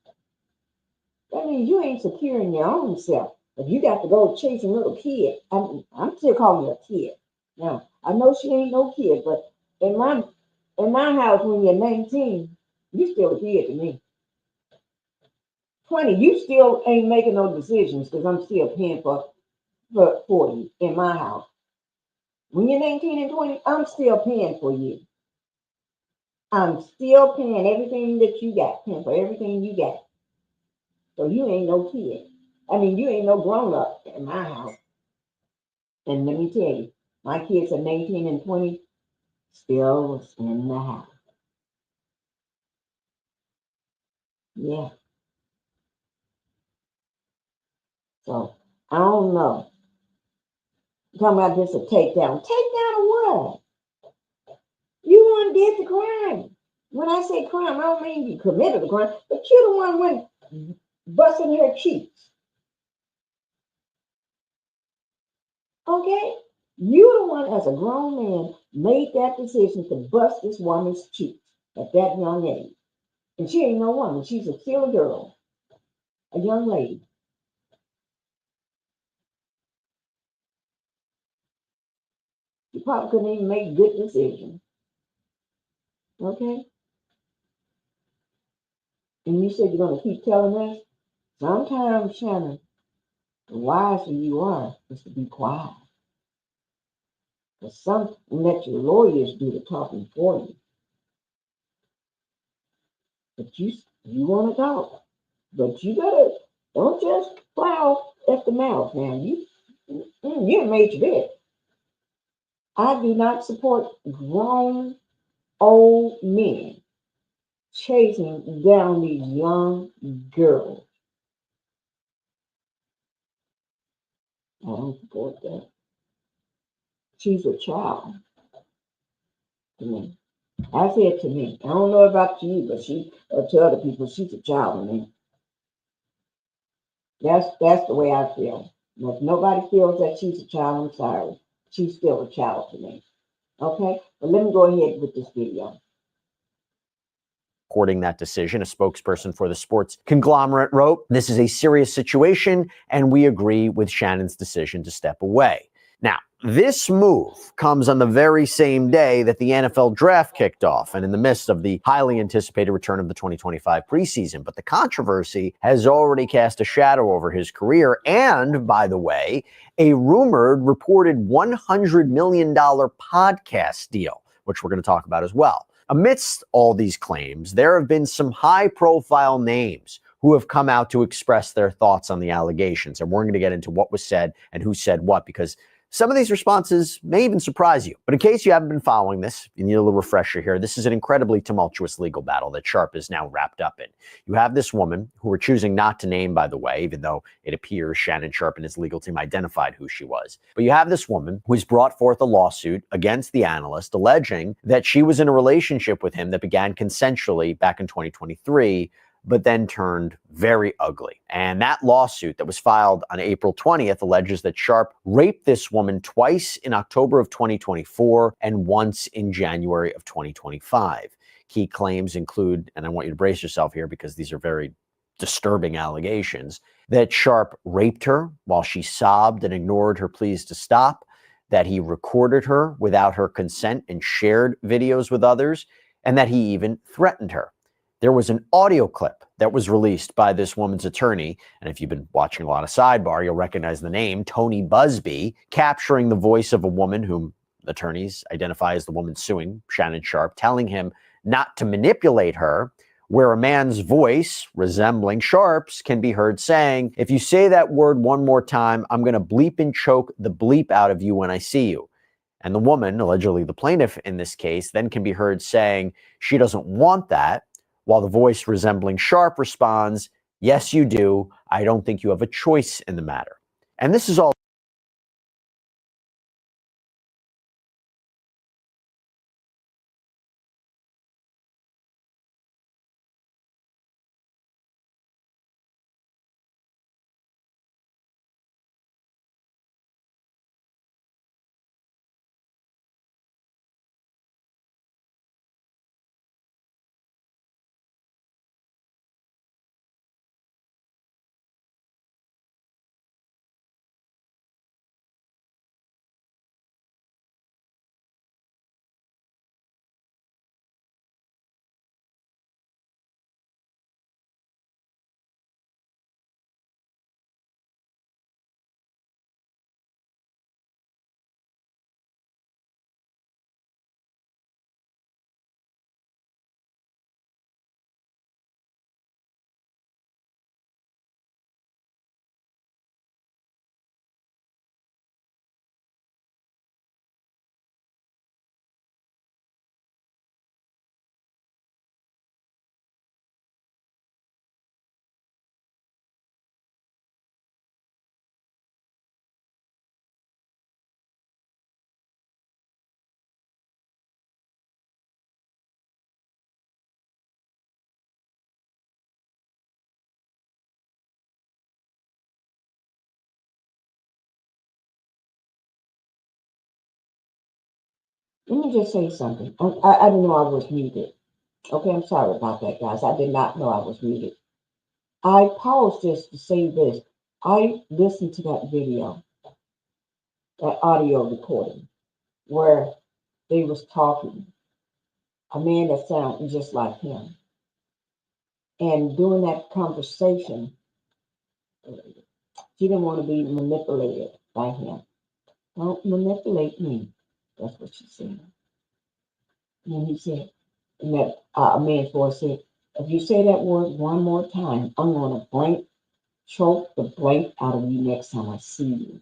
That means you ain't secure in your own self. If you got to go chasing little kid, I'm still calling you a kid. Now, I know she ain't no kid, but in my house, when you're 19, you still a kid to me. 20, you still ain't making no decisions because I'm still paying for you in my house. When you're 19 and 20, I'm still paying for you. I'm still paying everything that you got, paying for everything you got. So you ain't no kid. I mean, you ain't no grown up in my house. And let me tell you, my kids are 19 and 20, still in the house. Yeah. So I don't know. You're talking about this a takedown. Takedown of what? You one did the crime. When I say crime, I don't mean you committed the crime, but you're the one went busting her cheeks. Okay? You the one, as a grown man, made that decision to bust this woman's cheeks at that young age. And she ain't no woman. She's still a girl, a young lady. You probably couldn't even make good decisions. Okay? And you said you're going to keep telling us? Sometimes, Shannon, the wiser you are is to be quiet. And let your lawyers do the talking for you. But you want to talk. But you better, don't just fly off at the mouth now. You made your bed. I do not support grown old men chasing down these young girls. I don't support that. She's a child to me. I said to me. I don't know about you, but to other people, she's a child to me. That's the way I feel. And if nobody feels that she's a child, I'm sorry. She's still a child to me. Okay? But let me go ahead with this video. Supporting that decision, a spokesperson for the sports conglomerate wrote, "This is a serious situation, and we agree with Shannon's decision to step away." Now, this move comes on the very same day that the NFL draft kicked off and in the midst of the highly anticipated return of the 2025 preseason. But the controversy has already cast a shadow over his career and, by the way, a rumored reported $100 million podcast deal, which we're going to talk about as well. Amidst all these claims, there have been some high-profile names who have come out to express their thoughts on the allegations. And we're going to get into what was said and who said what, because some of these responses may even surprise you. But in case you haven't been following this, you need a little refresher here. This is an incredibly tumultuous legal battle that Sharpe is now wrapped up in. You have this woman, who we're choosing not to name, by the way, even though it appears Shannon Sharpe and his legal team identified who she was. But you have this woman who has brought forth a lawsuit against the analyst alleging that she was in a relationship with him that began consensually back in 2023, but then turned very ugly. And that lawsuit that was filed on April 20th alleges that Sharpe raped this woman twice in October of 2024 and once in January of 2025. Key claims include, and I want you to brace yourself here because these are very disturbing allegations, that Sharpe raped her while she sobbed and ignored her pleas to stop, that he recorded her without her consent and shared videos with others, and that he even threatened her. There was an audio clip that was released by this woman's attorney, and if you've been watching a lot of Sidebar, you'll recognize the name, Tony Busby, capturing the voice of a woman whom attorneys identify as the woman suing, Shannon Sharpe, telling him not to manipulate her, where a man's voice, resembling Sharpe's, can be heard saying, "If you say that word one more time, I'm going to bleep and choke the bleep out of you when I see you." And the woman, allegedly the plaintiff in this case, then can be heard saying she doesn't want that, while the voice resembling Sharpe responds, "Yes, you do. I don't think you have a choice in the matter." And this is all Let me just say something. I didn't know I was muted. Okay, I'm sorry about that, guys. I did not know I was muted. I paused this to say this. I listened to that video, that audio recording, where they was talking, a man that sounded just like him. And during that conversation, she didn't want to be manipulated by him. Don't manipulate me. That's what she said. And he said, and that a man's voice said, "If you say that word one more time, I'm going to choke the blank out of you next time I see you."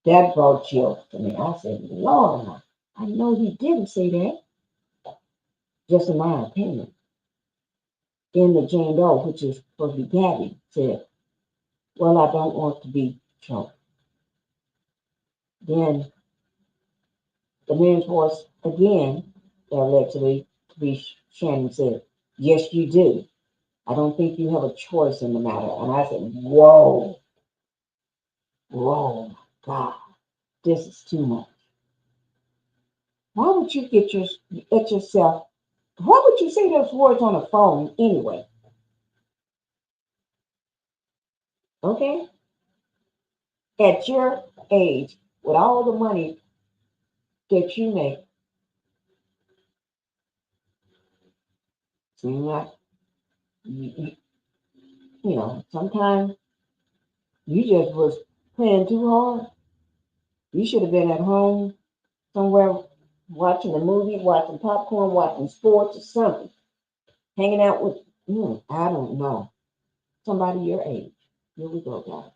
That brought chills to me. I said, "Lord, I know he didn't say that," just in my opinion. Then the Jane Doe, which is supposed to be Gabby, said, "Well, I don't want to be choked." Then the man's voice again, that led to be Shannon said, "Yes, you do. I don't think you have a choice in the matter." And I said, whoa, God, this is too much. Why would you get yourself, why would you say those words on the phone anyway? Okay? At your age, with all the money that you make, seems like, you know, sometimes you just was playing too hard. You should have been at home somewhere watching a movie, watching popcorn, watching sports or something. Hanging out with, I don't know, somebody your age. Here we go, guys.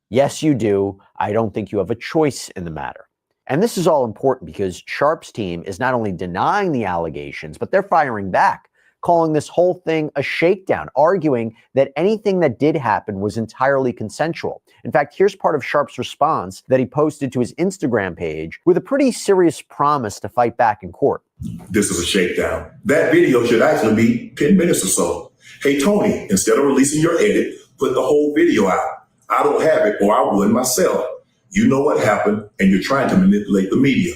Yes, you do. I don't think you have a choice in the matter. And this is all important because Sharpe's team is not only denying the allegations, but they're firing back, calling this whole thing a shakedown, arguing that anything that did happen was entirely consensual. In fact, here's part of Sharpe's response that he posted to his Instagram page with a pretty serious promise to fight back in court. This is a shakedown. That video should actually be 10 minutes or so. Hey, Tony, instead of releasing your edit, put the whole video out. I don't have it, or I would myself. You know what happened, and you're trying to manipulate the media.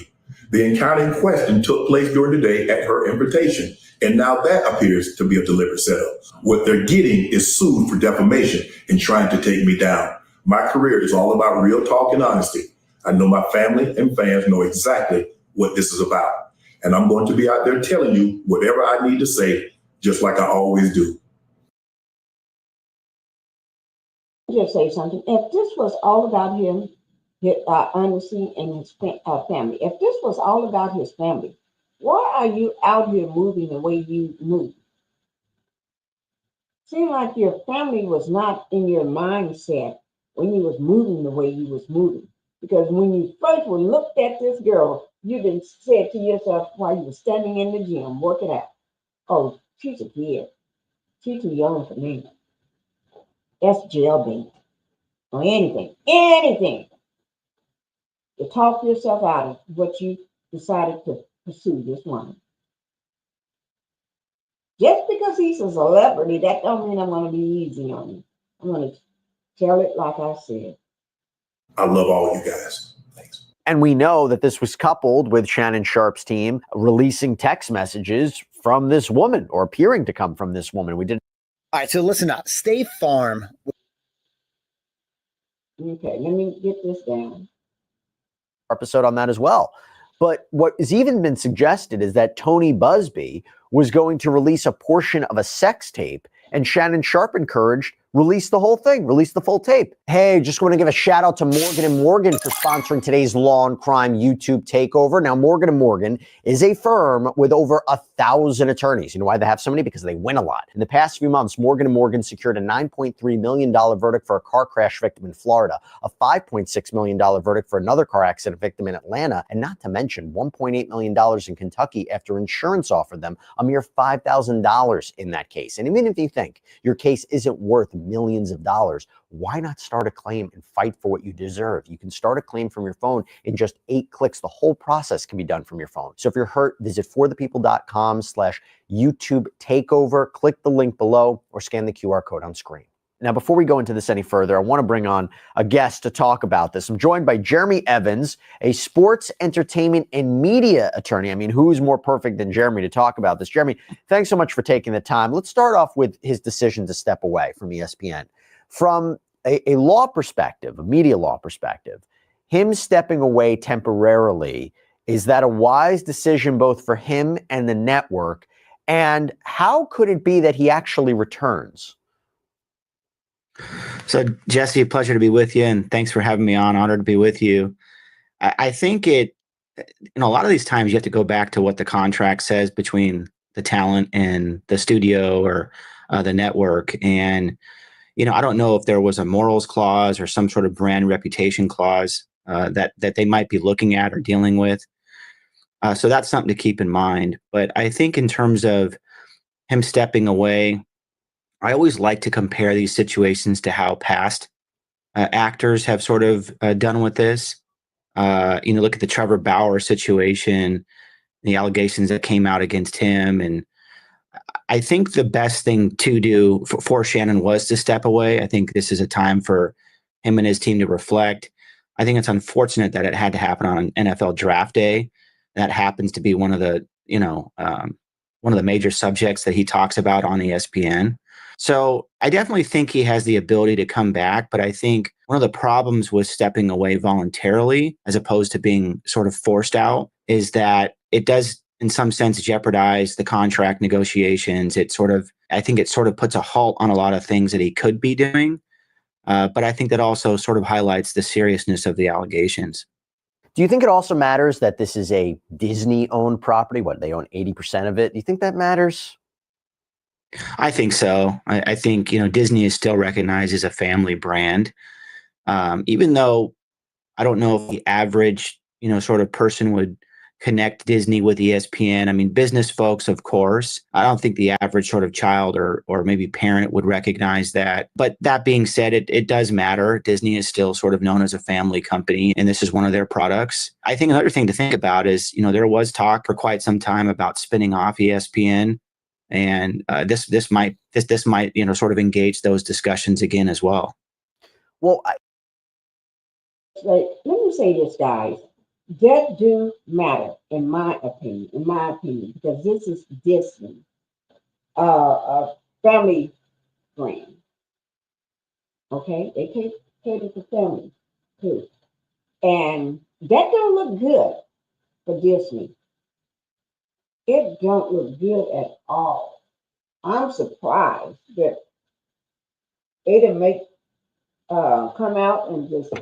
The encounter in question took place during the day at her invitation, and now that appears to be a deliberate setup. What they're getting is sued for defamation and trying to take me down. My career is all about real talk and honesty. I know my family and fans know exactly what this is about, and I'm going to be out there telling you whatever I need to say, just like I always do. Just say something. If this was all about him, his honesty and his family, if this was all about his family, why are you out here moving the way you move? Seemed like your family was not in your mindset when you was moving the way you was moving. Because when you first looked at this girl, you then said to yourself while you were standing in the gym, working out, oh, she's a kid. She's too young for me. That's jailbait or anything to talk yourself out of what you decided to pursue this woman. Just because he's a celebrity, that don't mean I'm going to be easy on him. I'm going to tell it like I said. I love all you guys. Thanks. And we know that this was coupled with Shannon Sharpe's team releasing text messages from this woman, or appearing to come from this woman. We did. All right, so listen up. State Farm. Okay, let me get this down. Episode on that as well. But what has even been suggested is that Tony Busby was going to release a portion of a sex tape, and Shannon Sharpe encouraged, release the whole thing, release the full tape. Hey, just want to give a shout out to Morgan & Morgan for sponsoring today's Law & Crime YouTube takeover. Now, Morgan & Morgan is a firm with over 1,000 attorneys. You know why they have so many? Because they win a lot. In the past few months, Morgan & Morgan secured a $9.3 million verdict for a car crash victim in Florida, a $5.6 million verdict for another car accident victim in Atlanta, and not to mention $1.8 million in Kentucky after insurance offered them a mere $5,000 in that case. And even if you think your case isn't worth millions of dollars, why not start a claim and fight for what you deserve? You can start a claim from your phone in just 8 clicks. The whole process can be done from your phone. So if you're hurt, visit forthepeople.com/YouTube takeover. Click the link below or scan the QR code on screen. Now, before we go into this any further, I want to bring on a guest to talk about this. I'm joined by Jeremy Evans, a sports, entertainment, and media attorney. I mean, who's more perfect than Jeremy to talk about this? Jeremy, thanks so much for taking the time. Let's start off with his decision to step away from ESPN. From a law perspective, a media law perspective, him stepping away temporarily, is that a wise decision both for him and the network? And how could it be that he actually returns? So, Jesse, a pleasure to be with you, and thanks for having me on. Honored to be with you. I think a lot of these times you have to go back to what the contract says between the talent and the studio or the network. And, I don't know if there was a morals clause or some sort of brand reputation clause that they might be looking at or dealing with. So that's something to keep in mind. But I think in terms of him stepping away, I always like to compare these situations to how past actors have sort of done with this. Look at the Trevor Bauer situation, the allegations that came out against him. And I think the best thing to do for Shannon was to step away. I think this is a time for him and his team to reflect. I think it's unfortunate that it had to happen on NFL draft day. That happens to be one of the major subjects that he talks about on ESPN. So I definitely think he has the ability to come back, but I think one of the problems with stepping away voluntarily, as opposed to being sort of forced out, is that it does, in some sense, jeopardize the contract negotiations. I think it sort of puts a halt on a lot of things that he could be doing. But I think that also sort of highlights the seriousness of the allegations. Do you think it also matters that this is a Disney-owned property? They own 80% of it. Do you think that matters? I think so. I think, Disney is still recognized as a family brand. Even though I don't know if the average, sort of person would connect Disney with ESPN. I mean, business folks, of course. I don't think the average sort of child or maybe parent would recognize that. But that being said, it does matter. Disney is still sort of known as a family company, and this is one of their products. I think another thing to think about is, there was talk for quite some time about spinning off ESPN. And this might sort of engage those discussions again as well. Well, Let me say this, guys. That do matter, in my opinion, because this is Disney, a family friend. Okay, they cater to family too, and that don't look good for Disney. It don't look good at all. I'm surprised that they didn't make come out and just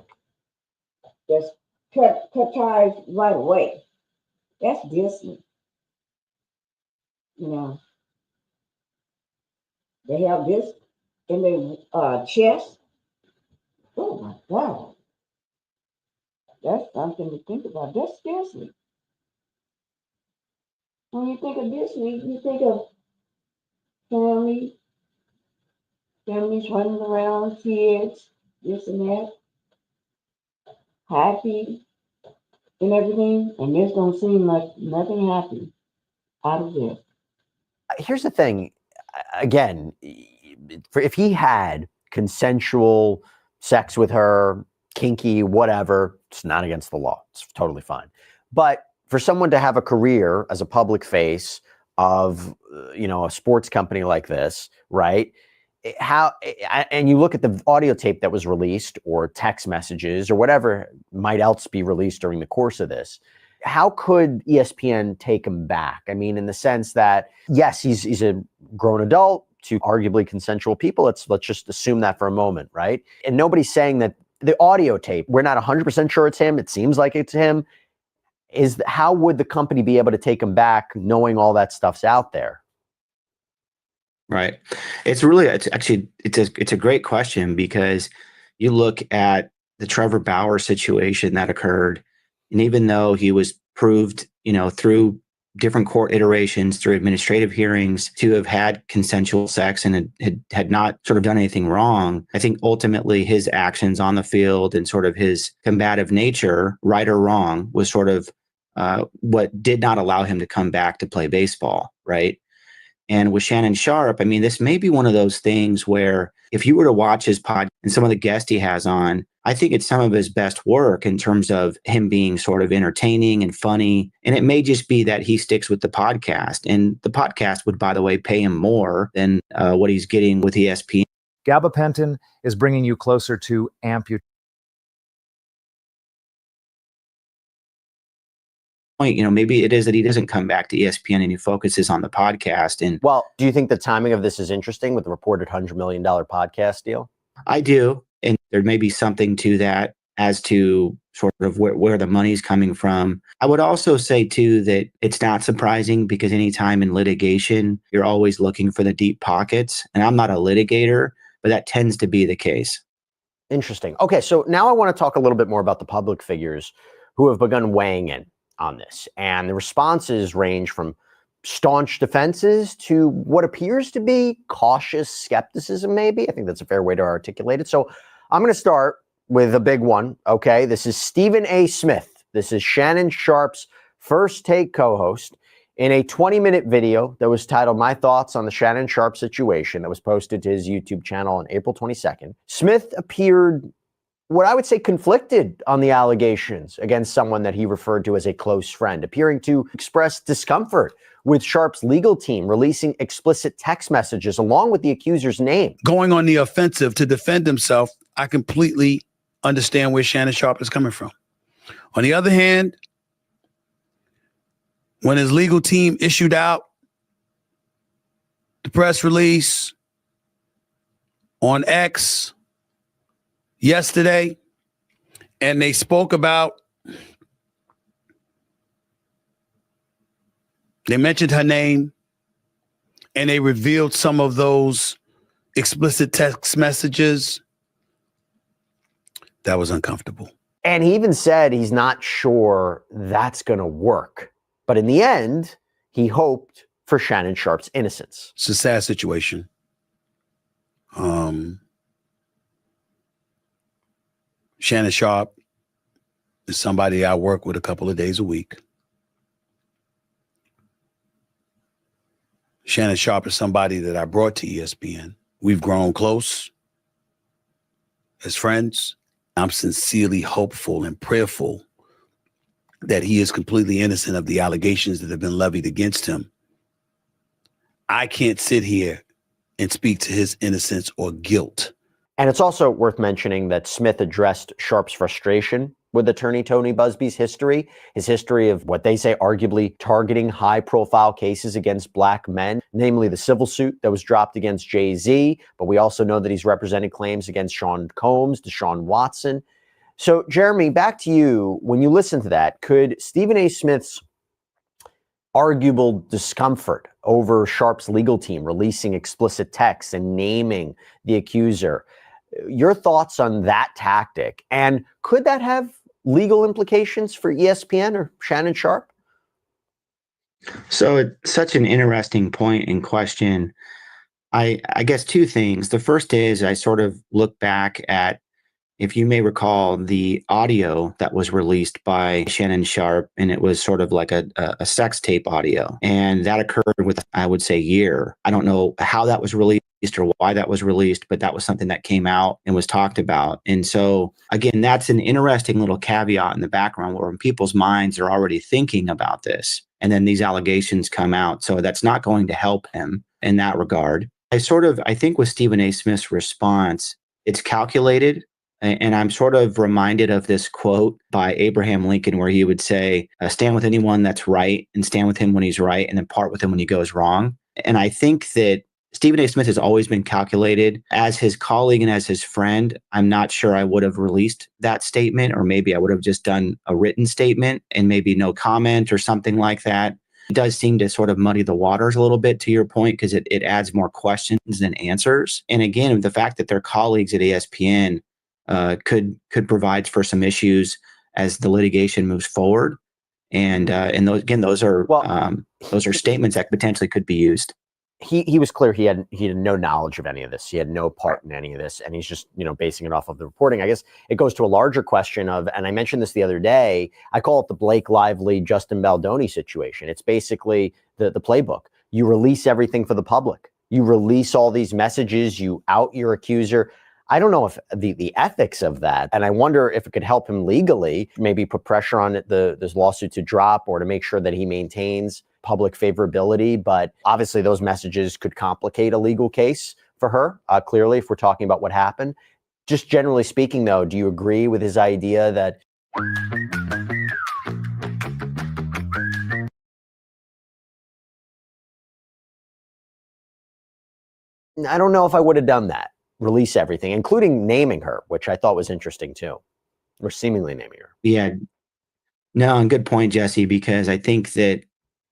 cut ties right away. That's Disney. You know, they have this in their chest. Oh my God, that's something to think about. That's Disney. When you think of Disney, you think of family, families running around, kids, this and that, happy and everything. And this don't seem like nothing happy out of this. here's the thing. Again, if he had consensual sex with her, kinky, whatever, it's not against the law. It's totally fine. But for someone to have a career as a public face of, a sports company like this, right? And you look at the audio tape that was released or text messages or whatever might else be released during the course of this, how could ESPN take him back? I mean, in the sense that, yes, he's a grown adult to arguably consensual people. Let's just assume that for a moment, right? And nobody's saying that the audio tape, we're not 100% sure it's him. It seems like it's him. How would the company be able to take him back knowing all that stuff's out there? Right. It's a great question, because you look at the Trevor Bauer situation that occurred, and even though he was proved, through different court iterations, through administrative hearings, to have had consensual sex and had not sort of done anything wrong, I think ultimately his actions on the field and sort of his combative nature, right or wrong, was sort of what did not allow him to come back to play baseball, right? And with Shannon Sharpe, I mean, this may be one of those things where if you were to watch his pod and some of the guests he has on, I think it's some of his best work in terms of him being sort of entertaining and funny. And it may just be that he sticks with the podcast. And the podcast would, by the way, pay him more than what he's getting with ESPN. Gabapentin is bringing you closer to amputation. Maybe it is that he doesn't come back to ESPN and he focuses on the podcast. And well, do you think the timing of this is interesting with the reported $100 million podcast deal? I do. And there may be something to that as to sort of where the money's coming from. I would also say, too, that it's not surprising, because anytime in litigation, you're always looking for the deep pockets. And I'm not a litigator, but that tends to be the case. Interesting. Okay, so now I want to talk a little bit more about the public figures who have begun weighing in on this. And the responses range from staunch defenses to what appears to be cautious skepticism, maybe. I think that's a fair way to articulate it. So I'm going to start with a big one. Okay, this is Stephen A. Smith. This is Shannon Sharpe's First Take co-host in a 20-minute video that was titled My Thoughts on the Shannon Sharpe Situation, that was posted to his YouTube channel on April 22nd. Smith appeared, what I would say, conflicted on the allegations against someone that he referred to as a close friend, appearing to express discomfort with Sharpe's legal team releasing explicit text messages along with the accuser's name. Going on the offensive to defend himself, I completely understand where Shannon Sharpe is coming from. On the other hand, when his legal team issued out the press release on X yesterday, and they spoke about, they mentioned her name, and they revealed some of those explicit text messages, that was uncomfortable. And he even said he's not sure that's going to work. But in the end, he hoped for Shannon Sharpe's innocence. It's a sad situation. Shannon Sharpe is somebody I work with a couple of days a week. Shannon Sharpe is somebody that I brought to ESPN. We've grown close as friends. I'm sincerely hopeful and prayerful that he is completely innocent of the allegations that have been levied against him. I can't sit here and speak to his innocence or guilt. And it's also worth mentioning that Smith addressed Sharpe's frustration with attorney Tony Busby's history, his history of what they say arguably targeting high-profile cases against black men, namely the civil suit that was dropped against Jay-Z. But we also know that he's represented claims against Sean Combs, Deshaun Watson. So, Jeremy, back to you. When you listen to that, could Stephen A. Smith's arguable discomfort over Sharpe's legal team releasing explicit texts and naming the accuser, your thoughts on that tactic, and could that have legal implications for ESPN or Shannon Sharpe? So it's such an interesting point in question. I guess two things. The first is I sort of look back at, if you may recall, the audio that was released by Shannon Sharpe, and it was sort of like a sex tape audio. And that occurred with, I would say, a year. I don't know how that was released or why that was released, but that was something that came out and was talked about. And so, again, that's an interesting little caveat in the background where people's minds are already thinking about this. And then these allegations come out. So that's not going to help him in that regard. I think with Stephen A. Smith's response, it's calculated. And I'm sort of reminded of this quote by Abraham Lincoln where he would say, stand with anyone that's right and stand with him when he's right and then part with him when he goes wrong. And I think that Stephen A. Smith has always been calculated. As his colleague and as his friend, I'm not sure I would have released that statement, or maybe I would have just done a written statement and maybe no comment or something like that. It does seem to sort of muddy the waters a little bit, to your point, because it adds more questions than answers. And again, the fact that they're colleagues at ESPN could provide for some issues as the litigation moves forward, and those are statements that potentially could be used. He was clear he had no knowledge of any of this. He had no part in any of this, and he's just basing it off of the reporting. I guess it goes to a larger question of, and I mentioned this the other day, I call it the Blake Lively, Justin Baldoni situation. It's basically the playbook. You release everything for the public. You release all these messages. You out your accuser. I don't know if the ethics of that, and I wonder if it could help him legally, maybe put pressure on this lawsuit to drop or to make sure that he maintains public favorability. But obviously those messages could complicate a legal case for her, clearly, if we're talking about what happened. Just generally speaking, though, do you agree with his idea that I don't know if I would have done that? Release everything, including naming her, which I thought was interesting too, or seemingly naming her. Yeah, no, and good point, Jesse, because I think that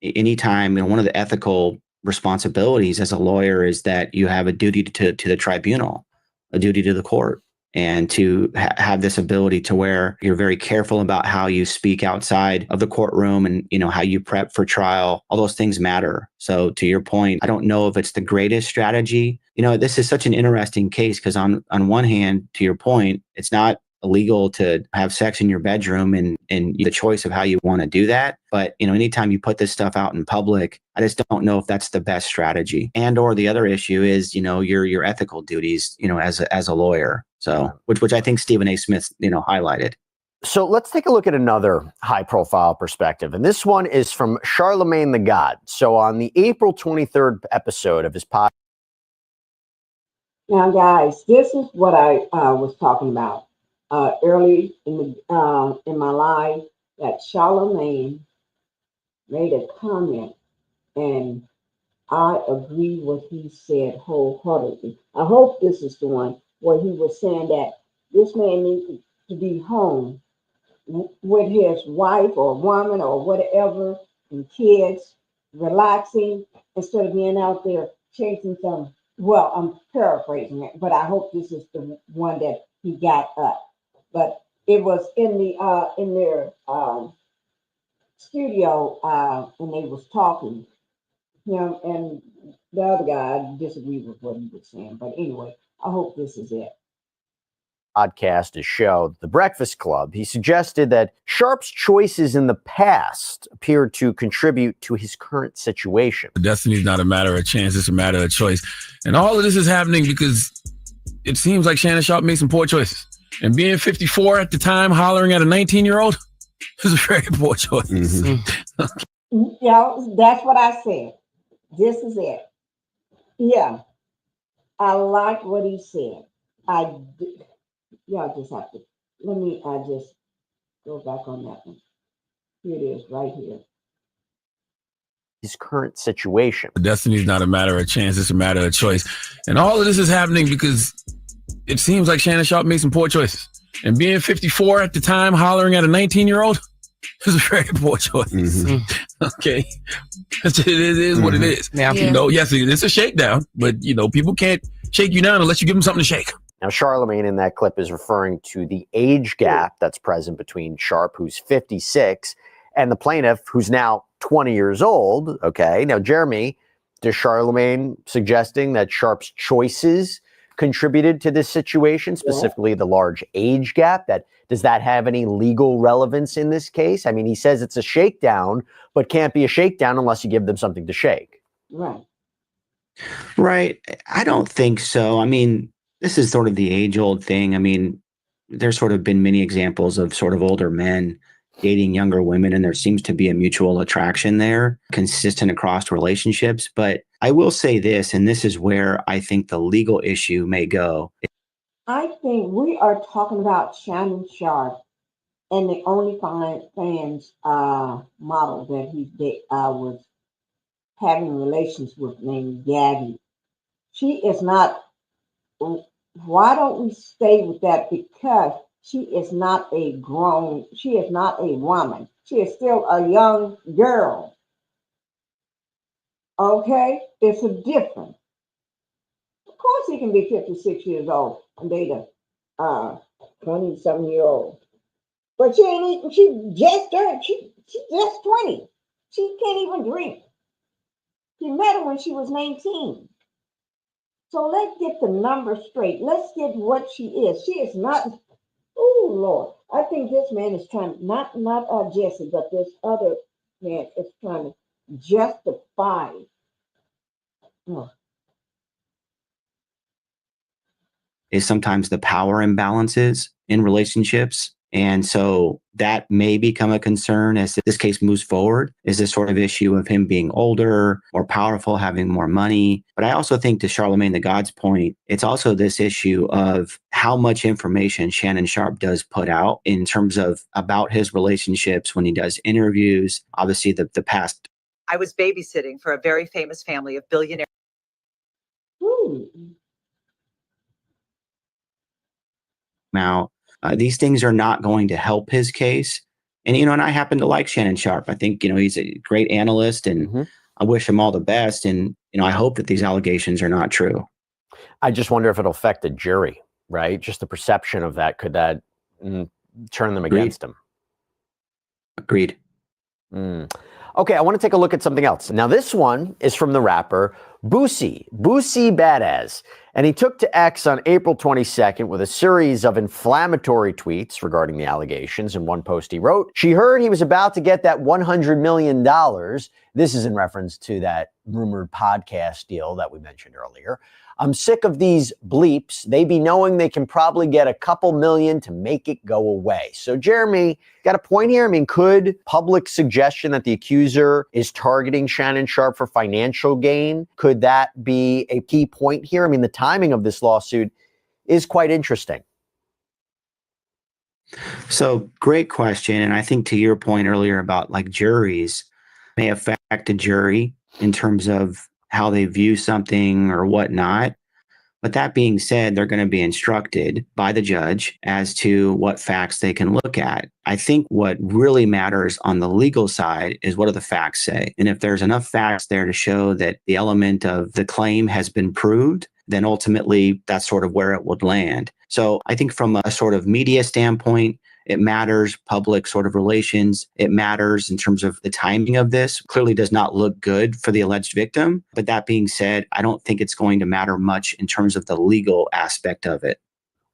anytime, one of the ethical responsibilities as a lawyer is that you have a duty to the tribunal, a duty to the court, and to have this ability to where you're very careful about how you speak outside of the courtroom and, how you prep for trial. All those things matter. So to your point, I don't know if it's the greatest strategy. This is such an interesting case because on one hand, to your point, it's not illegal to have sex in your bedroom and the choice of how you want to do that. But, anytime you put this stuff out in public, I just don't know if that's the best strategy. And or the other issue is, your ethical duties, as a lawyer. So which I think Stephen A. Smith, highlighted. So let's take a look at another high profile perspective. And this one is from Charlemagne the God. So on the April 23rd episode of his podcast. Now, guys, this is what I was talking about early in my life, that Charlemagne made a comment, and I agree with what he said wholeheartedly. I hope this is the one where he was saying that this man needs to be home with his wife or woman or whatever and kids, relaxing instead of being out there chasing some. Well, I'm paraphrasing it, but I hope this is the one that he got up. But it was in their studio, and they was talking. Him and the other guy disagreed with what he was saying. But anyway, I hope this is it. podcast, his show, The Breakfast Club, he suggested that Sharpe's choices in the past appeared to contribute to his current situation. Destiny is not a matter of chance, it's a matter of choice. And all of this is happening because it seems like Shannon Sharpe made some poor choices. And being 54 at the time, hollering at a 19-year-old, is a very poor choice. Yeah, that's what I said. This is it. Yeah. I like what he said. Y'all just have to, I just go back on that one. Here it is, right here. His current situation. Destiny is not a matter of chance, it's a matter of choice. And all of this is happening because it seems like Shannon Sharpe made some poor choices. And being 54 at the time, hollering at a 19-year-old, is a very poor choice. Okay. It is what it is. Yeah. You know, yes, it's a shakedown, but you know, people can't shake you down unless you give them something to shake. Now, Charlemagne in that clip is referring to the age gap that's present between Sharpe, who's 56, and the plaintiff, who's now 20 years old. Okay. Now, Jeremy, does Charlemagne suggesting that Sharpe's choices contributed to this situation, specifically the large age gap? Does that have any legal relevance in this case? I mean, he says it's a shakedown, but can't be a shakedown unless you give them something to shake. Right. Right. I don't think so. I mean, this is sort of the age-old thing. I mean, there's sort of been many examples of sort of older men dating younger women, and there seems to be a mutual attraction there, consistent across relationships. But I will say this, and this is where I think the legal issue may go. I think we are talking about Shannon Sharpe and the OnlyFans model that he was having relations with, named Gabby. She is not. Why don't we stay with that? Because she is not a woman. She is still a young girl. Okay? It's a difference. Of course he can be 56 years old and date a 27-year-old. But she just 20. She can't even drink. He met her when she was 19. So let's get the numbers straight. Let's get what she is. She is not. Oh Lord, I think this man is trying not Jesse, but this other man is trying to justify. Is sometimes the power imbalances in relationships. And so that may become a concern as this case moves forward, is this sort of issue of him being older, more powerful, having more money. But I also think, to Charlemagne the God's point, it's also this issue of how much information Shannon Sharpe does put out in terms of about his relationships when he does interviews, obviously the past. I was babysitting for a very famous family of billionaires. Now, these things are not going to help his case. And, and I happen to like Shannon Sharpe. I think, he's a great analyst, and I wish him all the best. And, I hope that these allegations are not true. I just wonder if it'll affect the jury, right? Just the perception of that. Could that turn them against him? Agreed. Okay, I want to take a look at something else. Now, this one is from the rapper Boosie Badazz. And he took to X on April 22nd with a series of inflammatory tweets regarding the allegations. In one post he wrote, "She heard he was about to get that $100 million. This is in reference to that rumored podcast deal that we mentioned earlier. I'm sick of these bleeps. They be knowing they can probably get a couple million to make it go away." So, Jeremy, got a point here? I mean, could public suggestion that the accuser is targeting Shannon Sharpe for financial gain, could that be a key point here? I mean, the timing of this lawsuit is quite interesting. So, great question. And I think to your point earlier about juries may affect a jury in terms of how they view something or whatnot. But that being said, they're going to be instructed by the judge as to what facts they can look at. I think what really matters on the legal side is, what do the facts say? And if there's enough facts there to show that the element of the claim has been proved, then ultimately that's sort of where it would land. So I think from a sort of media standpoint, it matters. Public sort of relations, it matters in terms of the timing of this. Clearly does not look good for the alleged victim. But that being said, I don't think it's going to matter much in terms of the legal aspect of it.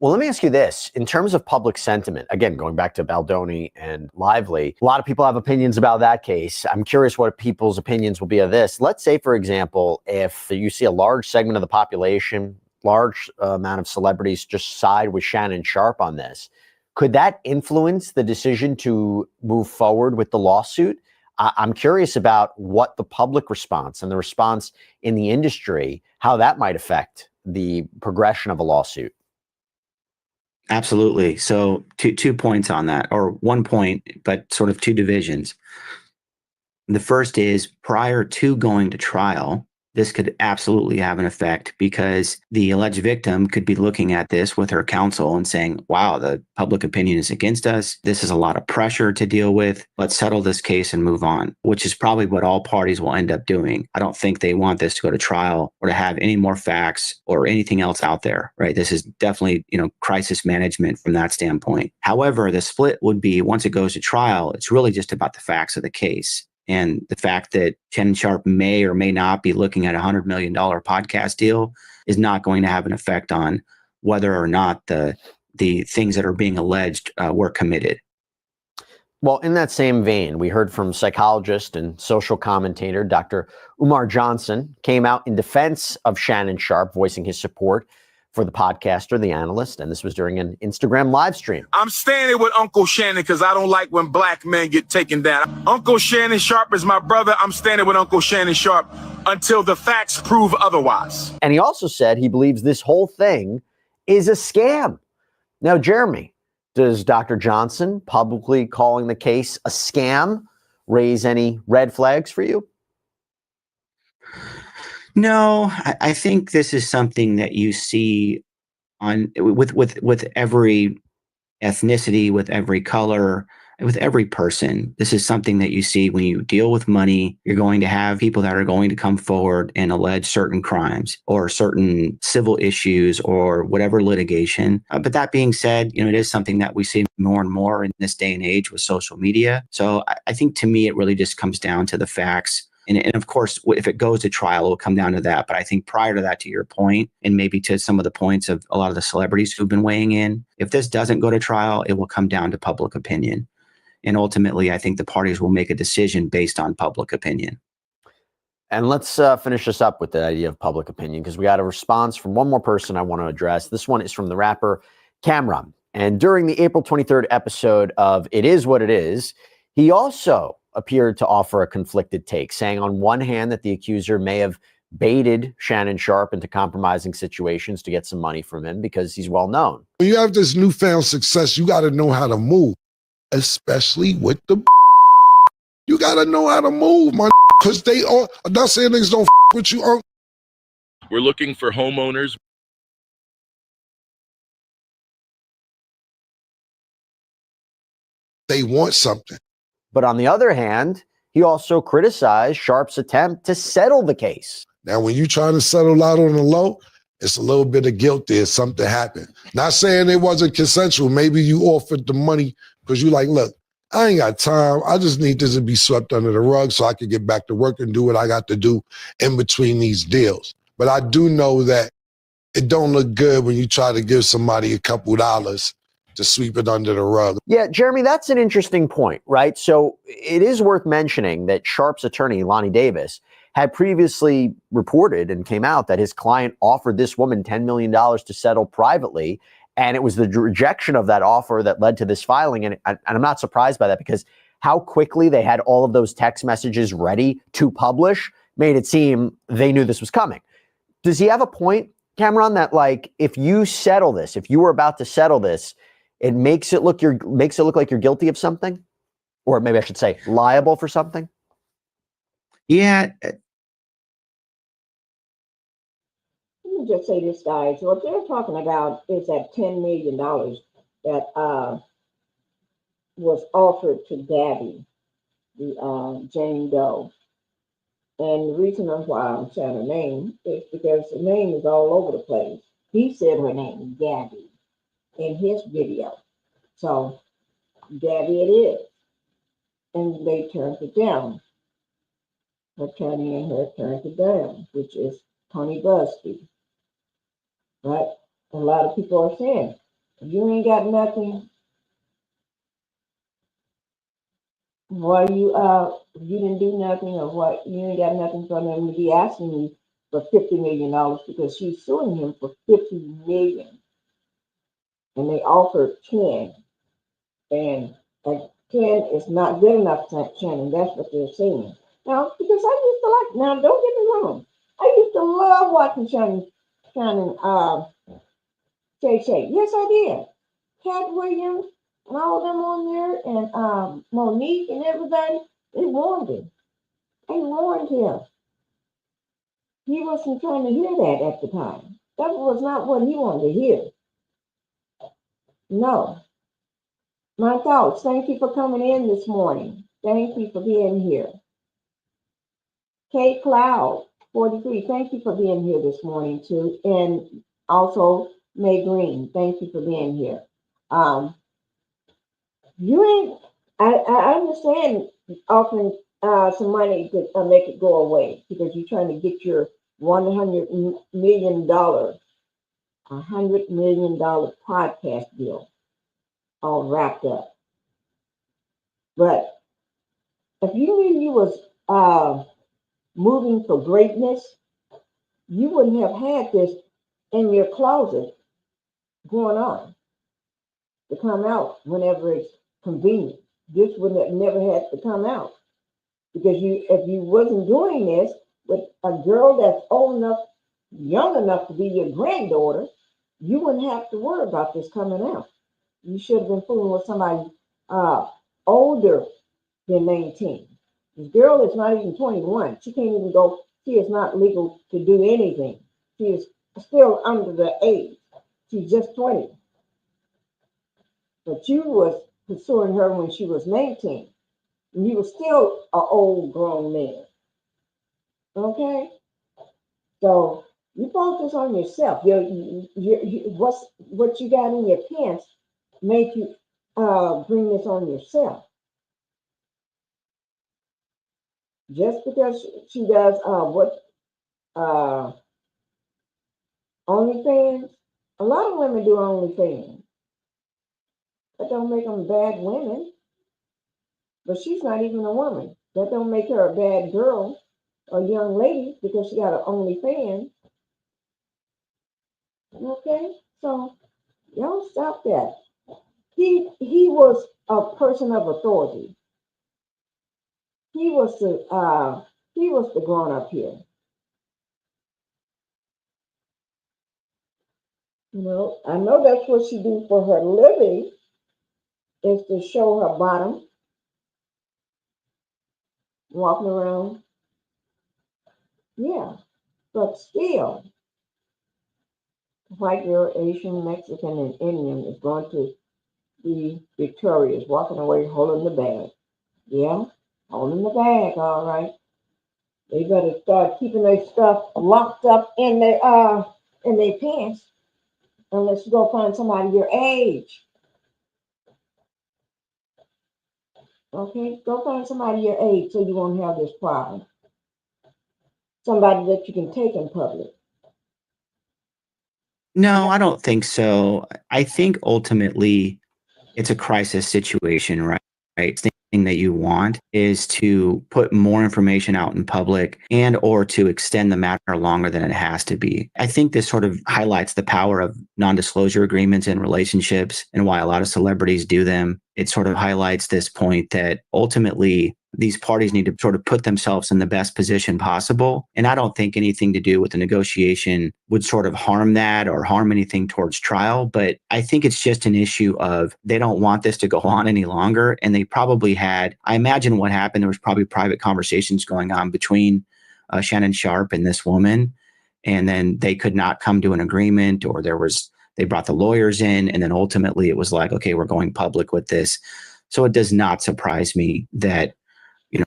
Well, let me ask you this. In terms of public sentiment, again, going back to Baldoni and Lively, a lot of people have opinions about that case. I'm curious what people's opinions will be of this. Let's say, for example, if you see a large segment of the population, large amount of celebrities just side with Shannon Sharpe on this, could that influence the decision to move forward with the lawsuit? I'm curious about what the public response and the response in the industry, how that might affect the progression of a lawsuit. Absolutely. So two points on that, or 1 point, but sort of two divisions. The first is prior to going to trial, this could absolutely have an effect because the alleged victim could be looking at this with her counsel and saying, wow, the public opinion is against us. This is a lot of pressure to deal with. Let's settle this case and move on, which is probably what all parties will end up doing. I don't think they want this to go to trial or to have any more facts or anything else out there, right? This is definitely, crisis management from that standpoint. However, the split would be once it goes to trial, it's really just about the facts of the case. And the fact that Shannon Sharpe may or may not be looking at $100 million podcast deal is not going to have an effect on whether or not the things that are being alleged were committed. Well, in that same vein, we heard from psychologist and social commentator Dr. Umar Johnson came out in defense of Shannon Sharpe, voicing his support for the podcaster, the analyst, and this was during an Instagram live stream. I'm standing with Uncle Shannon because I don't like when black men get taken down. Uncle Shannon Sharpe is my brother. I'm standing with Uncle Shannon Sharpe until the facts prove otherwise. And he also said he believes this whole thing is a scam. Now, Jeremy, does Dr. Johnson publicly calling the case a scam raise any red flags for you? No, I think this is something that you see on with every ethnicity, with every color, with every person. This is something that you see when you deal with money. You're going to have people that are going to come forward and allege certain crimes or certain civil issues or whatever litigation. But that being said, it is something that we see more and more in this day and age with social media. So I think to me, it really just comes down to the facts. And of course, if it goes to trial, it will come down to that. But I think prior to that, to your point, and maybe to some of the points of a lot of the celebrities who've been weighing in, if this doesn't go to trial, it will come down to public opinion. And ultimately, I think the parties will make a decision based on public opinion. And let's finish this up with the idea of public opinion, because we got a response from one more person I want to address. This one is from the rapper Cameron. And during the April 23rd episode of It Is What It Is, he also appeared to offer a conflicted take, saying on one hand that the accuser may have baited Shannon Sharpe into compromising situations to get some money from him because he's well known. When you have this newfound success, you got to know how to move, especially with the you got to know how to move, man, because they all, I'm not saying niggas don't with you. We're looking for homeowners. They want something. But on the other hand, he also criticized Sharpe's attempt to settle the case. Now, when you're trying to settle out on the low, it's a little bit of guilt there. Something happened. Not saying it wasn't consensual. Maybe you offered the money because you like, look, I ain't got time. I just need this to be swept under the rug so I can get back to work and do what I got to do in between these deals. But I do know that it don't look good when you try to give somebody a couple dollars to sweep it under the rug. Yeah, Jeremy, that's an interesting point, right? So it is worth mentioning that Sharpe's attorney, Lonnie Davis, had previously reported and came out that his client offered this woman $10 million to settle privately. And it was the rejection of that offer that led to this filing. And I'm not surprised by that, because how quickly they had all of those text messages ready to publish made it seem they knew this was coming. Does he have a point, Cameron, that like if you settle this, if you were about to settle this, it makes it look like you're guilty of something, or maybe I should say liable for something? Yeah. Let me just say this, guys. What they're talking about is that $10 million that was offered to Gabby, the Jane Doe. And the reason why I'm saying her name is because the name is all over the place. He said her name, Gabby, in his video. So Gabby it is. And they turned it down. Her attorney and her turned it down, which is Tony Busby. Right? A lot of people are saying You ain't got nothing. Why you didn't do nothing, or what? You ain't got nothing for them to be asking you for $50 million because she's suing him for $50 million, and they offered 10, and 10 is not good enough, Shannon. That's what they're saying. Now, because I used to like. Now, don't get me wrong. I used to love watching Shannon, Shay. Yes, I did. Cat Williams and all of them on there, and Monique and everybody. They warned him. They warned him. He wasn't trying to hear that at the time. That was not what he wanted to hear. No. My thoughts. Thank you for coming in this morning. Thank you for being here. Kate Cloud, 43. Thank you for being here this morning too. And also May Green. Thank you for being here. You ain't. I understand offering some money to make it go away because you're trying to get your $100 million $100 million podcast deal all wrapped up. But if you knew you was moving for greatness, you wouldn't have had this in your closet going on to come out whenever it's convenient. This would have never had to come out because if you wasn't doing this with a girl that's old enough, young enough to be your granddaughter, you wouldn't have to worry about this coming out. You should have been fooling with somebody older than 19. This girl is not even 21. She can't even go. She is not legal to do anything. She is still under the age. She's just 20. But you was pursuing her when she was 19. And you were still an old grown man. Okay? So you focus on yourself. What you got in your pants make you bring this on yourself. Just because she does OnlyFans, a lot of women do OnlyFans. That don't make them bad women. But she's not even a woman. That don't make her a bad girl or young lady because she got an OnlyFans. Okay? So y'all stop that. He was a person of authority. He was the grown up here. You know, I know that's what she do for her living, is to show her bottom, walking around. Yeah, but still, white girl, Asian, Mexican, and Indian is going to be victorious, walking away holding the bag. Yeah, holding the bag, all right. They better start keeping their stuff locked up in their pants, unless you go find somebody your age. Okay, go find somebody your age so you won't have this problem. Somebody that you can take in public. No, I don't think so. I think ultimately it's a crisis situation, right? The thing that you want is to put more information out in public and or to extend the matter longer than it has to be. I think this sort of highlights the power of non-disclosure agreements in relationships and why a lot of celebrities do them. It sort of highlights this point that ultimately these parties need to sort of put themselves in the best position possible. And I don't think anything to do with the negotiation would sort of harm that or harm anything towards trial. But I think it's just an issue of they don't want this to go on any longer. And they probably had, I imagine what happened, there was probably private conversations going on between Shannon Sharpe and this woman. And then they could not come to an agreement, or they brought the lawyers in. And then ultimately it was like, okay, we're going public with this. So it does not surprise me that,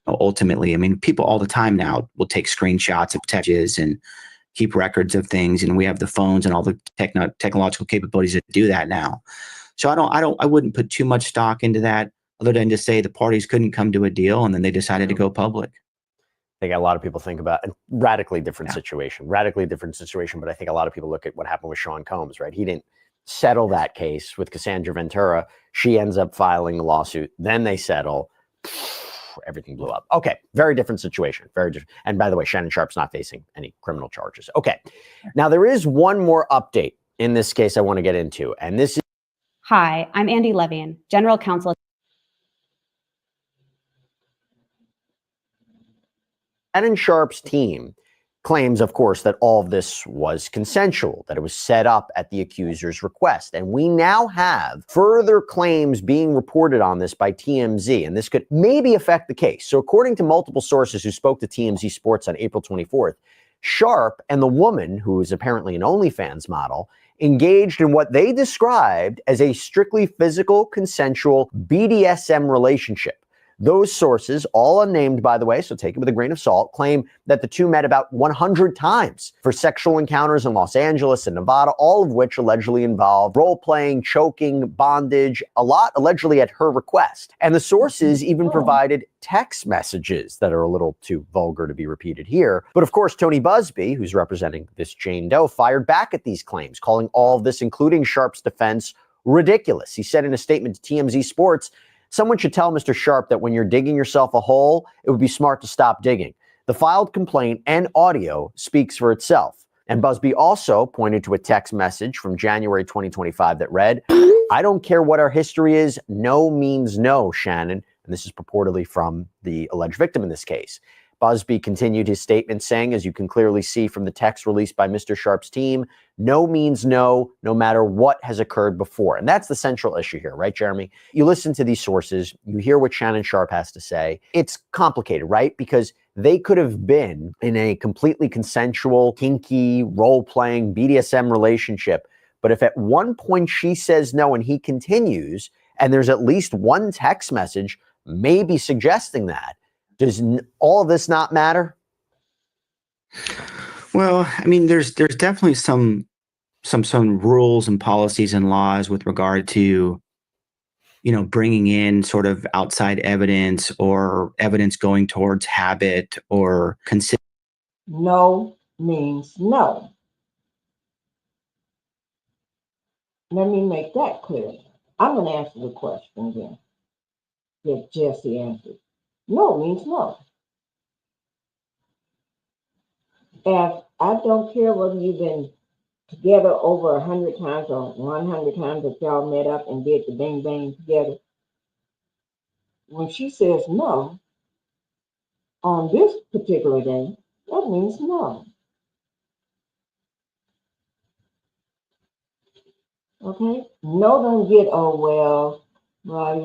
ultimately, I mean, people all the time now will take screenshots of texts and keep records of things. And we have the phones and all the technological capabilities that do that now. So I wouldn't put too much stock into that, other than to say the parties couldn't come to a deal and then they decided to go public. I think a lot of people think about a radically different situation. But I think a lot of people look at what happened with Sean Combs, right? He didn't settle that case with Cassandra Ventura. She ends up filing a lawsuit. Then they settle. Everything blew up. Okay, very different situation. Very different. And by the way, Shannon Sharpe's not facing any criminal charges. Okay, now there is one more update in this case I want to get into, and this is. Hi, I'm Andy Levian, General Counsel. Shannon Sharpe's team claims, of course, that all of this was consensual, that it was set up at the accuser's request. And we now have further claims being reported on this by TMZ, and this could maybe affect the case. So according to multiple sources who spoke to TMZ Sports on April 24th, Sharpe and the woman, who is apparently an OnlyFans model, engaged in what they described as a strictly physical, consensual BDSM relationship. Those sources, all unnamed by the way, so take it with a grain of salt, claim that the two met about 100 times for sexual encounters in Los Angeles and Nevada, all of which allegedly involved role-playing, choking, bondage, a lot allegedly at her request. And the sources even provided text messages that are a little too vulgar to be repeated here. But of course, Tony Busby, who's representing this Jane Doe, fired back at these claims, calling all of this, including Sharpe's defense, ridiculous. He said in a statement to TMZ Sports, "Someone should tell Mr. Sharpe that when you're digging yourself a hole, it would be smart to stop digging. The filed complaint and audio speaks for itself." And Busby also pointed to a text message from January 2025 that read, "I don't care what our history is. No means no, Shannon." And this is purportedly from the alleged victim in this case. Busby continued his statement saying, as you can clearly see from the text released by Mr. Sharpe's team, no means no, no matter what has occurred before. And that's the central issue here, right, Jeremy? You listen to these sources, you hear what Shannon Sharpe has to say. It's complicated, right? Because they could have been in a completely consensual, kinky, role-playing BDSM relationship. But if at one point she says no and he continues, and there's at least one text message maybe suggesting that, does all of this not matter? Well, I mean, there's definitely some rules and policies and laws with regard to, bringing in sort of outside evidence or evidence going towards habit or consider. No means no. Let me make that clear. I'm going to answer the question again that Jesse answered. No means no. If I don't care whether you've been together over 100 times or 100 times that y'all met up and did the bang bang together, when she says no on this particular day, that means no. Okay? No don't get, oh well, no,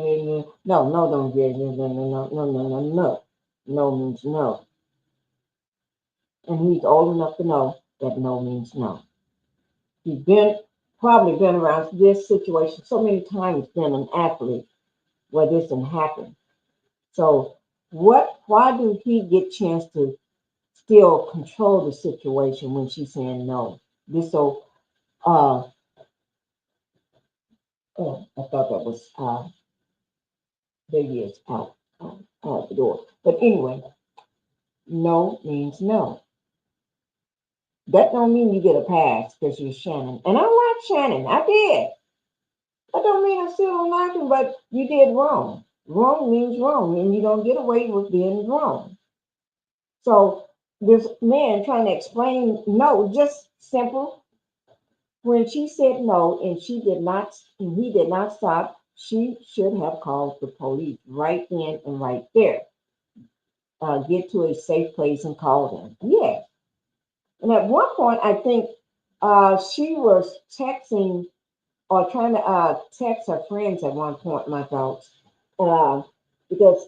don't get, no. No means no. And he's old enough to know that no means no. He's probably been around this situation so many times, been an athlete where this can happen. So why do he get chance to still control the situation when she's saying no? I thought that was baby is out the door. But anyway, no means no. That don't mean you get a pass because you're Shannon. And I like Shannon. I did. That don't mean I still don't like him, but you did wrong. Wrong means wrong, and you don't get away with being wrong. So this man trying to explain no, just simple. When she said no and he did not stop, she should have called the police right then and right there. Get to a safe place and call them. Yes. And at one point, I think she was texting or trying to text her friends at one point, my thoughts, because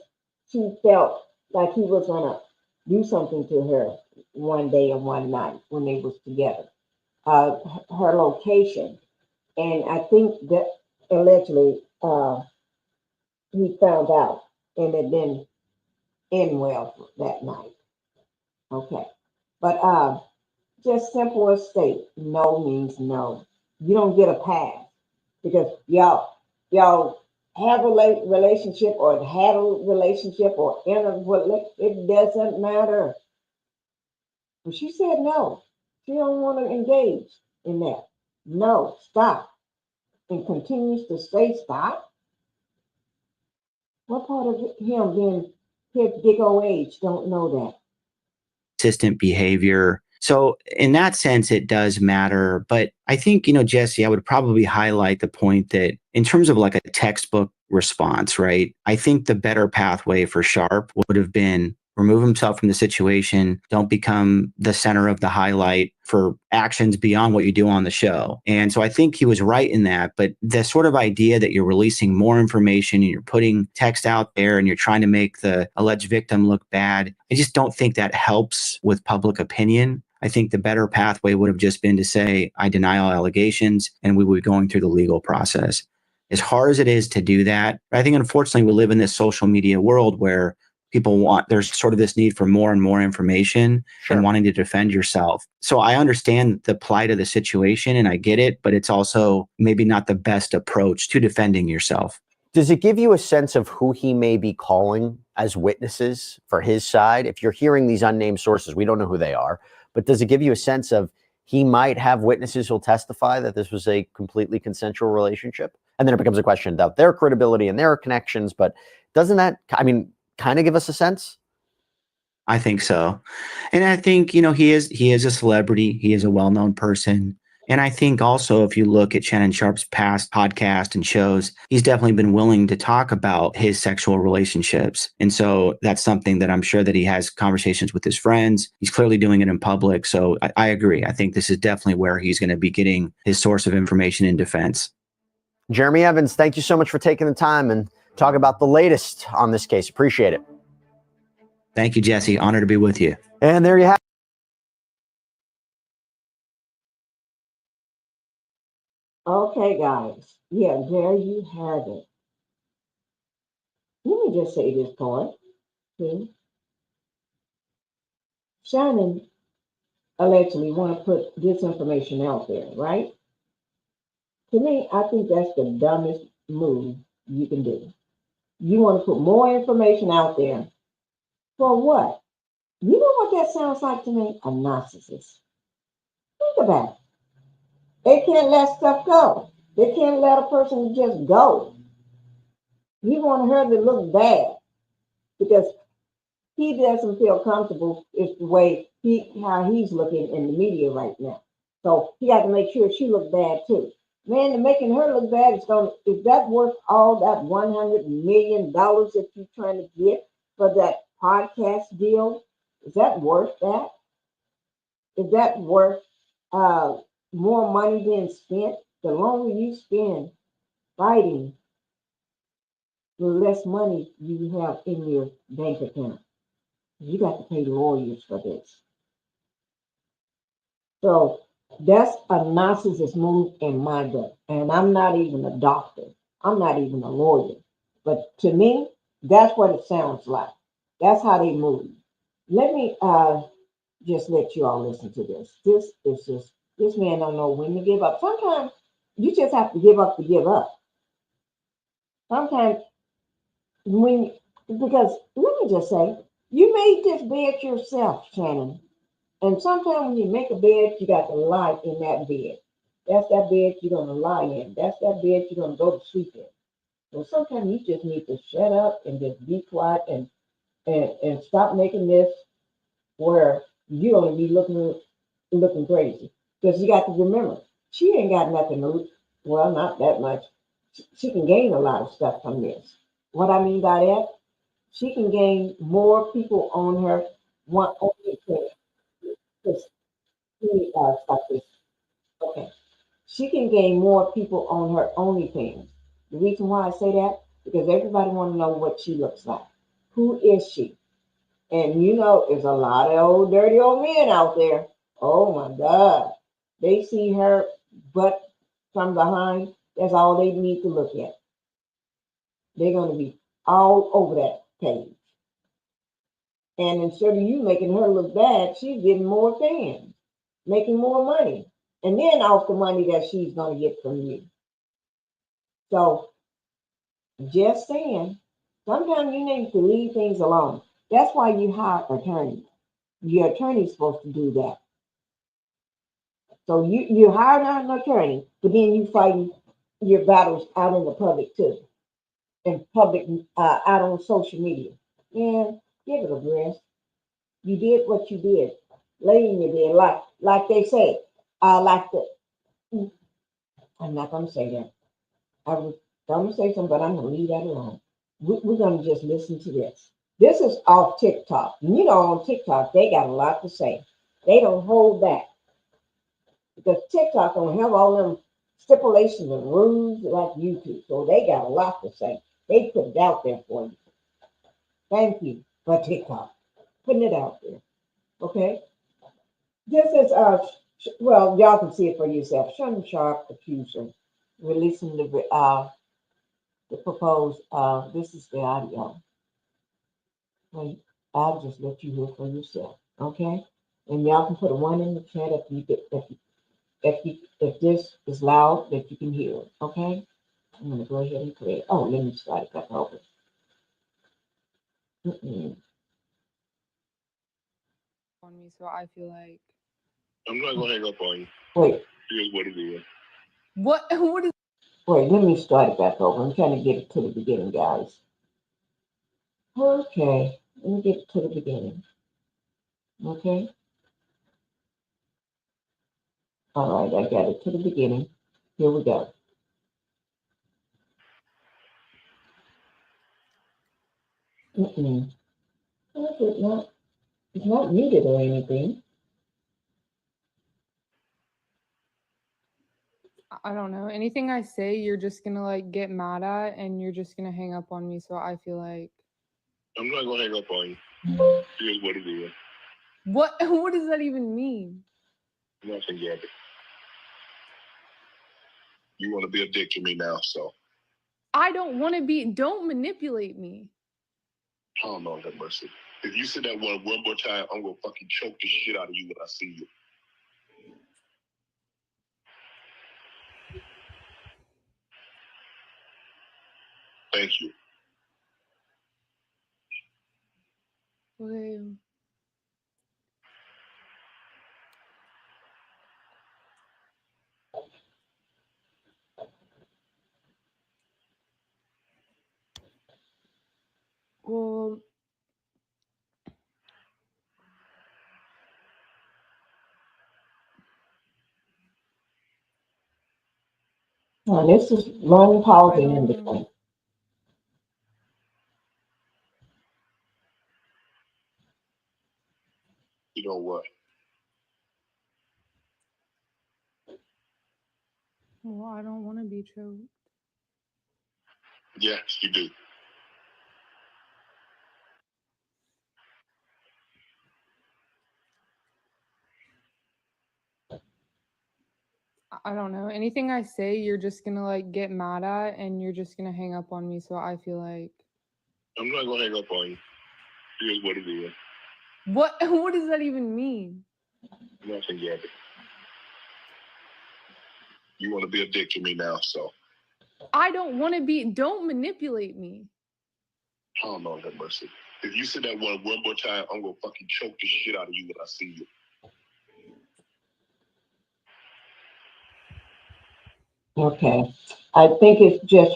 she felt like he was going to do something to her one day and one night when they was together. Her location. And I think that allegedly he found out and it didn't end well that night. Okay. But just simple as state, no means no. You don't get a pass because y'all have a relationship or had a relationship or in a relationship. It doesn't matter. But she said no. She don't want to engage in that. No, stop. and continues to say stop? What part of him being his big old age don't know that? Consistent behavior. So in that sense, it does matter. But I think, Jesse, I would probably highlight the point that in terms of like a textbook response, right? I think the better pathway for Sharpe would have been remove himself from the situation. Don't become the center of the highlight for actions beyond what you do on the show. And so I think he was right in that. But the sort of idea that you're releasing more information and you're putting text out there and you're trying to make the alleged victim look bad, I just don't think that helps with public opinion. I think the better pathway would have just been to say, I deny all allegations, and we would be going through the legal process. As hard as it is to do that, I think unfortunately we live in this social media world where there's sort of this need for more and more information and wanting to defend yourself. So I understand the plight of the situation and I get it, but it's also maybe not the best approach to defending yourself. Does it give you a sense of who he may be calling as witnesses for his side? If you're hearing these unnamed sources, we don't know who they are, but does it give you a sense of he might have witnesses who'll testify that this was a completely consensual relationship? And then it becomes a question about their credibility and their connections. But doesn't that, kind of give us a sense? I think so. And I think, he is a celebrity. He is a well-known person. And I think also if you look at Shannon Sharpe's past podcast and shows, he's definitely been willing to talk about his sexual relationships. And so that's something that I'm sure that he has conversations with his friends. He's clearly doing it in public. So I agree. I think this is definitely where he's going to be getting his source of information in defense. Jeremy Evans, thank you so much for taking the time and talk about the latest on this case. Appreciate it. Thank you, Jesse. Honor to be with you. And there you have it. Okay, guys. Yeah, there you have it. Let me just say this part. See? Shannon allegedly want to put this information out there, right? To me, I think that's the dumbest move you can do. You want to put more information out there. For what? You know what that sounds like to me? A narcissist. Think about it. They can't let stuff go. They can't let a person just go. He wanted her to look bad because he doesn't feel comfortable with the way how he's looking in the media right now. So he had to make sure she looked bad too. Man, making her look bad is that worth all that $100 million that you're trying to get for that podcast deal? Is that worth that? Is that worth more money being spent? The longer you spend fighting, the less money you have in your bank account. You got to pay lawyers for this. So that's a narcissist move in my book. And I'm not even a doctor. I'm not even a lawyer. But to me, that's what it sounds like. That's how they move. Let me just let you all listen to this. This man don't know when to give up. Sometimes you just have to give up to give up. Sometimes because let me just say, you made this bed yourself, Shannon. And sometimes when you make a bed, you got to lie in that bed. That's that bed you're going to lie in. That's that bed you're going to go to sleep in. So sometimes you just need to shut up and just be quiet and stop making this where you're going to be looking crazy. Because you got to remember, she ain't got nothing to, well, not that much. She can gain a lot of stuff from this. What I mean by that, she can gain more people on her one only thing. Stop this. Okay. She can gain more people on her OnlyFans. The reason why I say that, because everybody want to know what she looks like. Who is she? And there's a lot of old dirty old men out there. Oh my God. They see her butt from behind. That's all they need to look at. They're going to be all over that page. And instead of you making her look bad, she's getting more fans, making more money. And then off the money that she's going to get from you. So, just saying, sometimes you need to leave things alone. That's why you hire attorneys. Your attorney's supposed to do that. So you hire an attorney, but then you fighting your battles out in the public too, in public, out on social media. Man, give it a rest. You did what you did, laying you there, like they say, like the. I'm not gonna say that. I was gonna say something, but I'm gonna leave that alone. We're gonna just listen to this. This is off TikTok. And you know, on TikTok, they got a lot to say. They don't hold back because TikTok don't have all them stipulations and rules like YouTube. So they got a lot to say. They put it out there for you. Thank you for TikTok putting it out there. Okay. This is well, y'all can see it for yourself. Shannon Sharpe accuser releasing the proposed. This is the audio. Wait, I'll just let you hear for yourself. Okay. And y'all can put a one in the chat if you get if this is loud that you can hear it. Okay. I'm gonna go ahead and play it. Oh, let me start it back over. On me, so I feel like I'm not gonna hang up on you. Wait. Here's what it is. What is Wait, let me start it back over. I'm trying to get it to the beginning, guys. Okay, let me get it to the beginning. Okay. All right, I got it to the beginning. Here we go. It's not muted or anything. I don't know. Anything I say, you're just gonna like get mad at, and you're just gonna hang up on me. So I feel like I'm not gonna hang up on you. Here's what it is. what does that even mean? Nothing, Gabby. You want to be a dick to me now, so. I don't want to be. Don't manipulate me. Oh, Lord have mercy. If you say that one more time, I'm gonna fucking choke the shit out of you when I see you. Thank you. Okay. Well, Now, this is long pausing in between. You know what? well, I don't want to be choked. Yes, you do. I don't know. Anything I say, you're just gonna like get mad at, and you're just gonna hang up on me. So I feel like I'm not gonna hang up on you. Here's what it is. what does that even mean? Nothing, Gabby. You want to be a dick to me now, so. I don't want to be. Don't manipulate me. Oh, Lord have mercy. If you say that one more time, I'm gonna fucking choke the shit out of you when I see you. Okay. I think it's just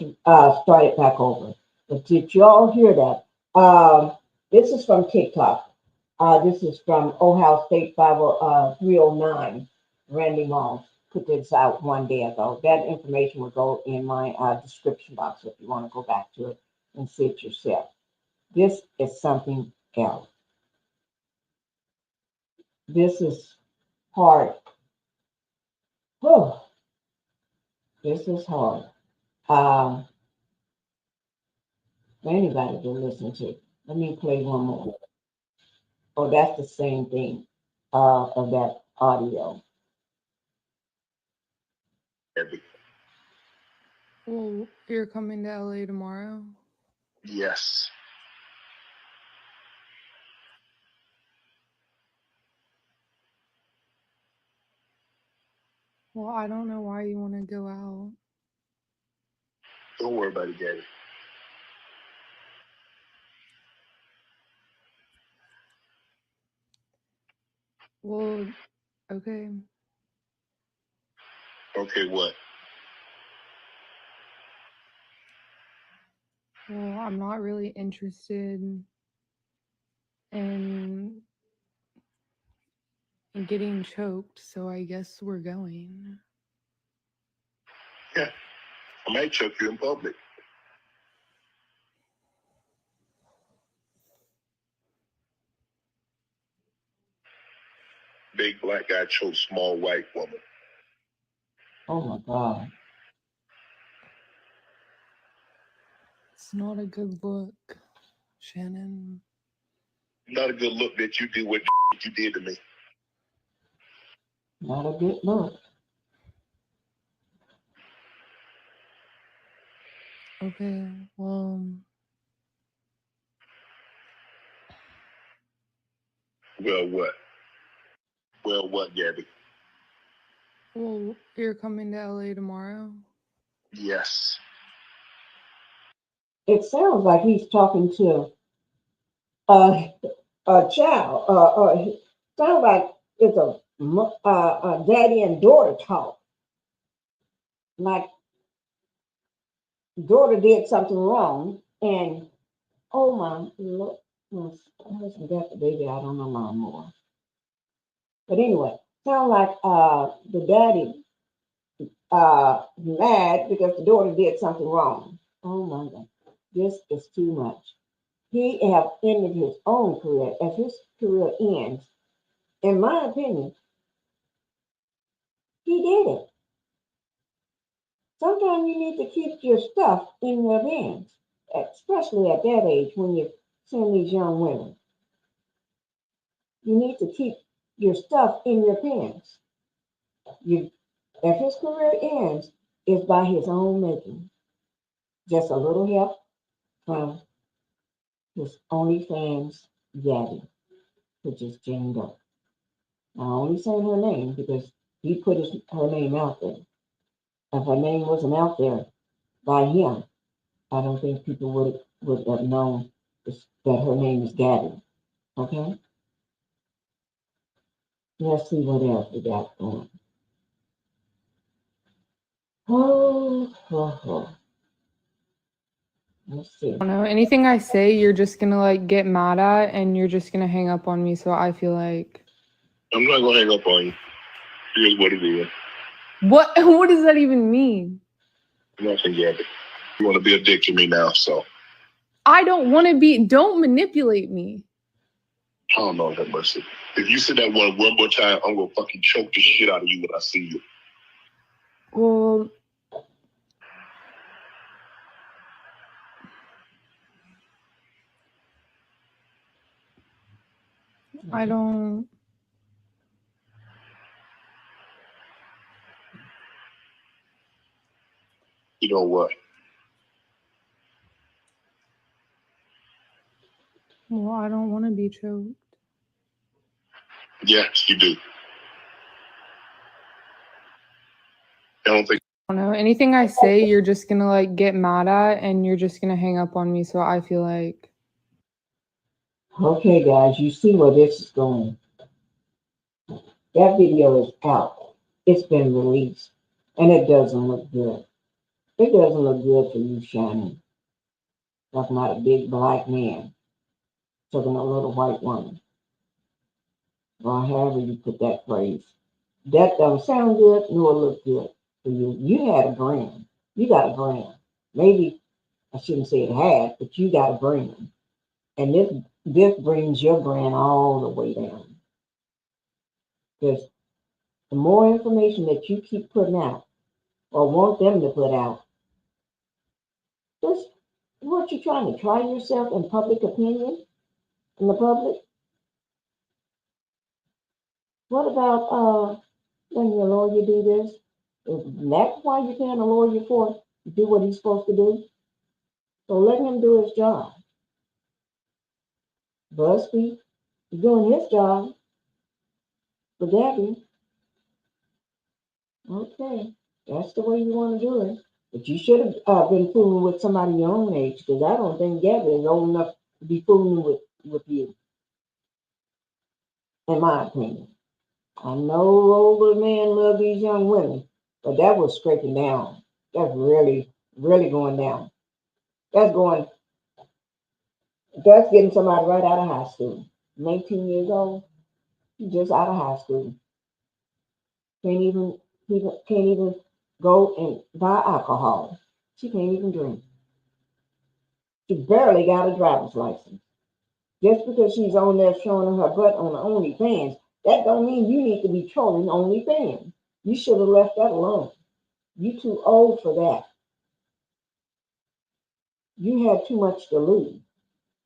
started back over. But did y'all hear that? This is from TikTok. This is from Ohio State 309. Randy Moss put this out one day ago. That information will go in my description box if you want to go back to it and see it yourself. This is something else. This is hard. Whew. This is hard. For anybody to listen to. Let me play one more. Oh, that's the same thing of that audio. Well, you're coming to LA tomorrow? Yes. Well, I don't know why you want to go out. Don't worry about it, Gabby. Well, okay. Okay, what? Well, I'm not really interested in getting choked, so I guess we're going. Yeah, I might choke you in public. Big black guy chokes small white woman. Oh my God. It's not a good look, Shannon. Not a good look that you did what you did to me. Not a good look. Okay, well, Well, what? Well, what, Gabby? well, you're coming to LA tomorrow? Yes. It sounds like he's talking to a child. Sounds like it's a daddy and daughter talk. Like daughter did something wrong, and oh my Lord, my husband got the baby out on the lawnmower. But anyway, sound like the daddy mad because the daughter did something wrong. Oh my God, this is too much. He have ended his own career. As his career ends, in my opinion, he did it. Sometimes you need to keep your stuff in your hands, especially at that age when you're seeing these young women. You need to keep your stuff in your pants. If his career ends, it's by his own making. Just a little help from his OnlyFans daddy, which is Jane Doe. I only saying her name because he put her name out there. If her name wasn't out there by him, I don't think people would have known that her name is Gabby. Okay? Let's see what else we got going. Oh. Let's see. I don't know. Anything I say, you're just gonna like get mad at, and you're just gonna hang up on me. So I feel like I'm not gonna hang up on you. Here's what it is. what? What does that even mean? Nothing, Gabby. You want to be a dick to me now, so. I don't want to be. Don't manipulate me. Oh, Lord have mercy. If you say that one more time, I'm gonna fucking choke the shit out of you when I see you. Well, I don't. You know what? Well, I don't want to be choked. Yes, you do. I don't think. I don't know. Anything I say, you're just gonna like get mad at, and you're just gonna hang up on me. So I feel like. Okay, guys, you see where this is going. That video is out. It's been released, and it doesn't look good. It doesn't look good for you, Shannon. Talking about a big black man talking about a little white woman. Or however you put that phrase. That don't sound good, nor look good for you. You had a brand. You got a brand. Maybe I shouldn't say it had, but you got a brand. And this brings your brand all the way down. Because the more information that you keep putting out, or want them to put out, just what you trying to try yourself in public opinion, in the public? What about letting your lawyer do this? Is that why you're paying a lawyer for to do what he's supposed to do? So let him do his job. BuzzFeed is doing his job for Gabby. Okay, that's the way you want to do it. But you should have been fooling with somebody your own age, because I don't think Gabby is old enough to be fooling with you, in my opinion. I know older men love these young women, but that was scraping down. That's really, really going down. That's going That's getting somebody right out of high school. 19 years old, just out of high school. Can't even can't even go and buy alcohol. She can't even drink. She barely got a driver's license. Just because she's on there showing her butt on the OnlyFans, that don't mean you need to be trolling OnlyFans. You should have left that alone. You too old for that. You had too much to lose.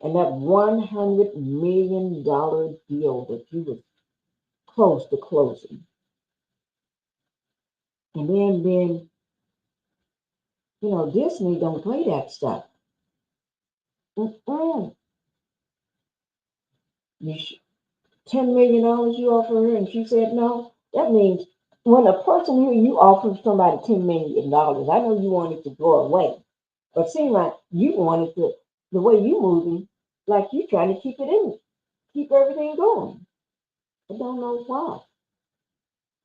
And that $100 million deal that you was close to closing. And then, Disney don't play that stuff. Mm-mm. $10 million you offer her and she said no. That means when a person here, you offer somebody $10 million, I know you want it to go away. But seem like you wanted to, the way you moving, like you trying to keep it in, keep everything going. I don't know why.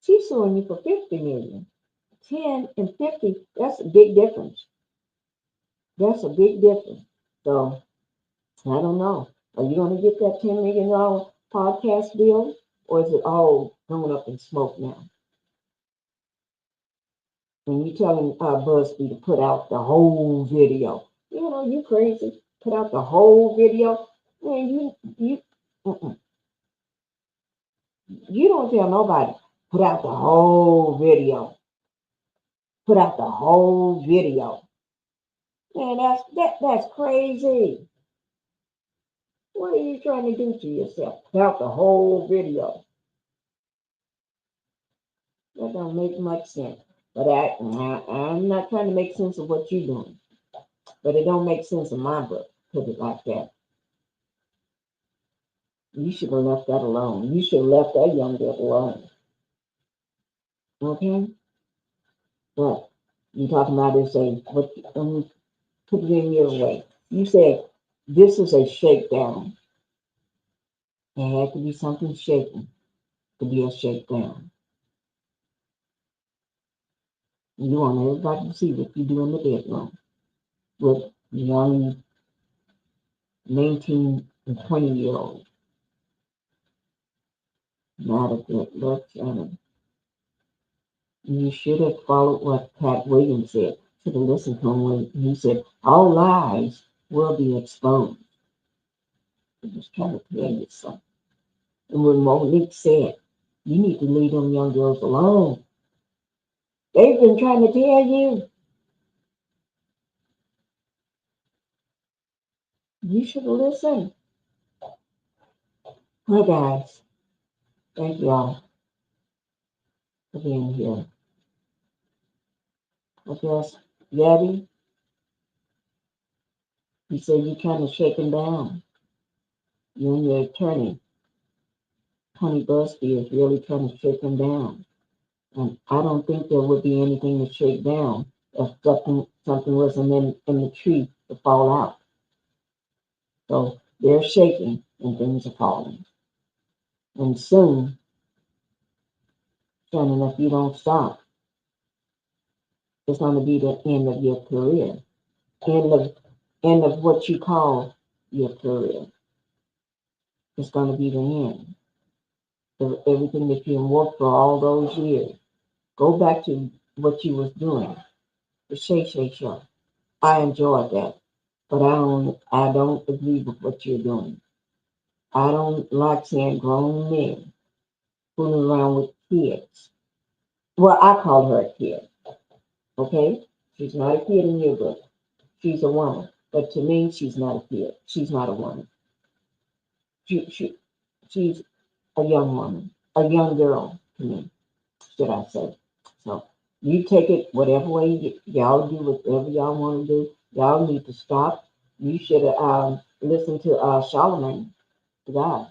She's suing you for $50 million. 10 and 50, that's a big difference. That's a big difference. So I don't know. Are you going to get that $10 million podcast deal, or is it all going up in smoke now? And you telling BuzzFeed to put out the whole video? You crazy? Put out the whole video? Man, you don't tell nobody. Put out the whole video. Put out the whole video. Man, that's crazy. What are you trying to do to yourself? Put out the whole video. That don't make much sense. But I'm not trying to make sense of what you're doing. But it don't make sense in my book. Put it like that. You should have left that alone. You should have left that young girl alone. Okay? But you talking about this, put it in your way. You said this is a shakedown. There had to be something shaking to be a shakedown. You want everybody to see what you do in the bedroom with young 19 and 20-year-olds. Not a good look, Shannon. You should have followed what Pat Williams said. Should have listened to him when he said, all lies will be exposed. I'm just trying to tell you something. And when Monique said, you need to leave them young girls alone. They've been trying to tell you. You should have listened. Hi, guys. Thank you all for being here. I guess, Gabby, you said you're trying to shake him down. You and your attorney, Tony Busby, is really trying to shake him down. And I don't think there would be anything to shake down if something wasn't in the tree to fall out. So they're shaking and things are falling. And soon, Shannon, if you don't stop, it's going to be the end of your career. End of what you call your career. It's going to be the end of everything that you worked for all those years. Go back to what you was doing. The Shay Show. I enjoyed that, but I don't agree with what you're doing. I don't like seeing grown men fooling around with kids. Well, I call her a kid. Okay, she's not a kid in your book. She's a woman, but to me, she's not a kid. She's not a woman. She's a young woman, a young girl to me, should I say. So you take it whatever way y'all do whatever y'all want to do. Y'all need to stop. You should have listened to Charlemagne, the guy,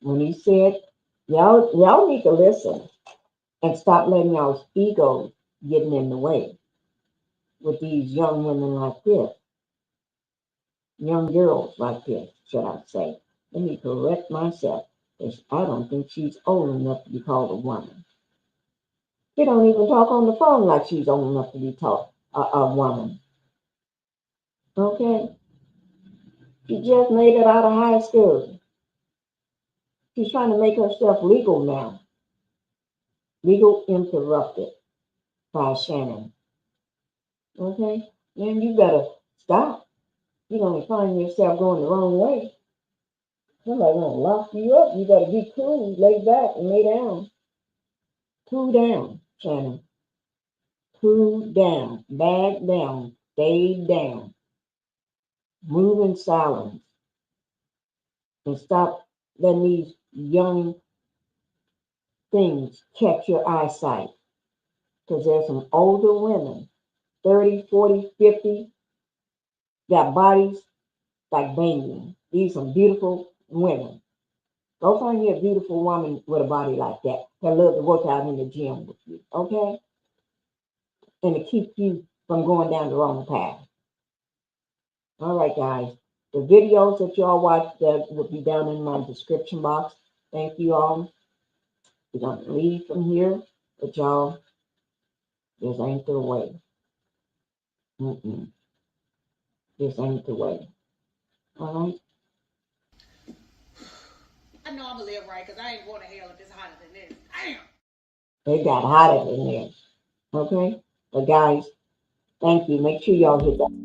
when he said, y'all need to listen and stop letting y'all's egos getting in the way with these young women like this, young girls like this, should I say. Let me correct myself, because I don't think she's old enough to be called a woman. She don't even talk on the phone like she's old enough to be called a woman. Okay? She just made it out of high school. She's trying to make herself legal now. Legal interrupted by Shannon. Okay? Then you better stop. You're going to find yourself going the wrong way. Somebody going to lock you up. You better be cool. Lay back and lay down. Cool down, Shannon. Cool down. Back down. Stay down. Move in silence. And stop letting these young things catch your eyesight. Because there's some older women, 30, 40, 50, got bodies like banging. These are some beautiful women. Go find you a beautiful woman with a body like that love to work out in the gym with you, okay? And to keep you from going down the wrong path. All right, guys. The videos that y'all watch that will be down in my description box. Thank you all. We're going to leave from here, but y'all, this ain't the way. This ain't the way. All right? I know I'm gonna live right because I ain't going to hell if it's hotter than this. Damn. They got hotter than this. Okay? But guys, thank you. Make sure y'all hit that